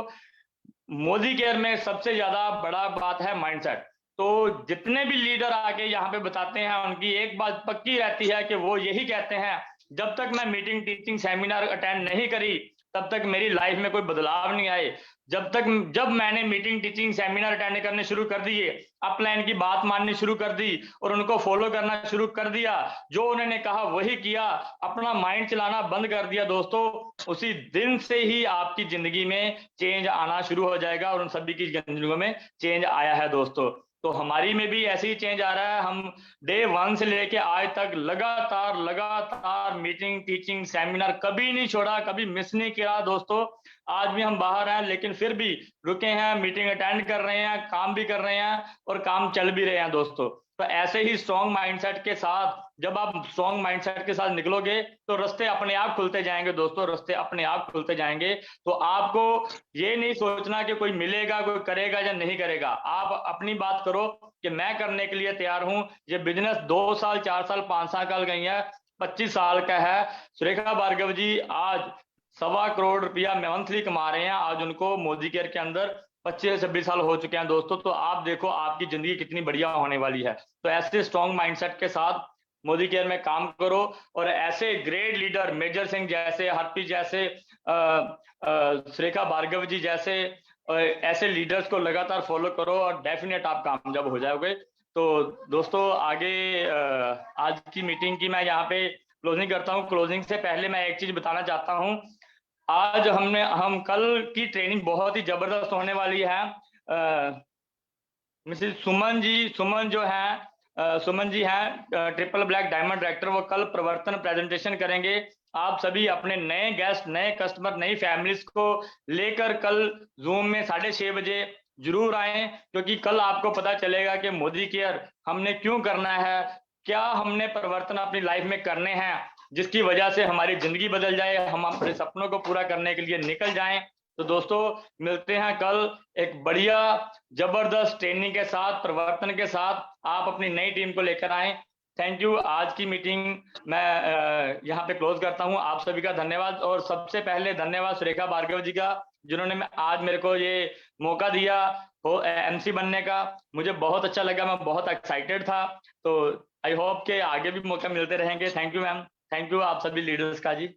मोदी केयर में सबसे ज्यादा बड़ा बात है माइंडसेट। तो जितने भी लीडर आके यहाँ पे बताते हैं, उनकी एक बात पक्की रहती है कि वो यही कहते हैं, जब तक मैं मीटिंग टीचिंग सेमिनार अटेंड नहीं करी तब तक मेरी लाइफ में कोई बदलाव नहीं आए। जब मैंने मीटिंग टीचिंग सेमिनार अटेंड करने शुरू कर दिए, अपलाइन की बात माननी शुरू कर दी और उनको फॉलो करना शुरू कर दिया, जो उन्होंने कहा वही किया, अपना माइंड चलाना बंद कर दिया दोस्तों, उसी दिन से ही आपकी जिंदगी में चेंज आना शुरू हो जाएगा और उन सभी की जिंदगियों में चेंज आया है दोस्तों। तो हमारी में भी ऐसे ही चेंज आ रहा है। हम डे 1 से लेके आज तक लगातार मीटिंग टीचिंग सेमिनार कभी नहीं छोड़ा, कभी मिस नहीं किया दोस्तों। आज भी हम बाहर हैं लेकिन फिर भी रुके हैं, मीटिंग अटेंड कर रहे हैं, काम भी कर रहे हैं और काम चल भी रहे हैं दोस्तों। तो ऐसे ही स्ट्रॉन्ग माइंडसेट के साथ, जब आप स्ट्रॉन्ग माइंडसेट के साथ निकलोगे तो रास्ते अपने आप खुलते जाएंगे दोस्तों, रास्ते अपने आप खुलते जाएंगे। तो आपको ये नहीं सोचना कि कोई मिलेगा, कोई करेगा या नहीं करेगा। आप अपनी बात करो कि मैं करने के लिए तैयार हूं। ये बिजनेस 2 साल 4 साल 5 साल गई है, 25 साल का है। सुरेखा भार्गव जी आज 1.25 करोड़ रुपया मंथली कमा रहे हैं। आज उनको मोदी केयर के अंदर 25 से 26 साल हो चुके हैं दोस्तों। तो आप देखो आपकी जिंदगी कितनी बढ़िया होने वाली है। तो ऐसे स्ट्रॉन्ग माइंडसेट के साथ मोदी केयर में काम करो और ऐसे ग्रेट लीडर मेजर सिंह जैसे, हरप्रीत जैसे, सुरेखा भार्गव जी जैसे ऐसे लीडर्स को लगातार फॉलो करो और डेफिनेट आप कामयाब हो जाओगे। तो दोस्तों आगे आज की मीटिंग की मैं यहाँ पे क्लोजिंग करता हूँ। क्लोजिंग से पहले मैं एक चीज बताना चाहता हूँ। आज हम कल की ट्रेनिंग बहुत ही जबरदस्त होने वाली है। मिसेस सुमन जी हैं ट्रिपल ब्लैक डायमंड डायरेक्टर, वो कल प्रवर्तन प्रेजेंटेशन करेंगे। आप सभी अपने नए गेस्ट, नए कस्टमर, नई फैमिलीज को लेकर कल जूम में 6:30 बजे जरूर आए, क्योंकि कल आपको पता चलेगा कि मोदी केयर हमने क्यों करना है, क्या हमने परिवर्तन अपनी लाइफ में करने हैं जिसकी वजह से हमारी जिंदगी बदल जाए, हम अपने सपनों को पूरा करने के लिए निकल जाएं तो दोस्तों मिलते हैं कल एक बढ़िया जबरदस्त ट्रेनिंग के साथ, परिवर्तन के साथ। आप अपनी नई टीम को लेकर आए। Thank you. आज की मीटिंग मैं यहाँ पे क्लोज करता हूँ। आप सभी का धन्यवाद, और सबसे पहले धन्यवाद सुरेखा भार्गव जी का, जिन्होंने आज मेरे को ये मौका दिया हो एमसी बनने का। मुझे बहुत अच्छा लगा, मैं बहुत एक्साइटेड था। तो आई होप के आगे भी मौका मिलते रहेंगे। Thank you ma'am, thank you आप सभी लीडर्स का जी।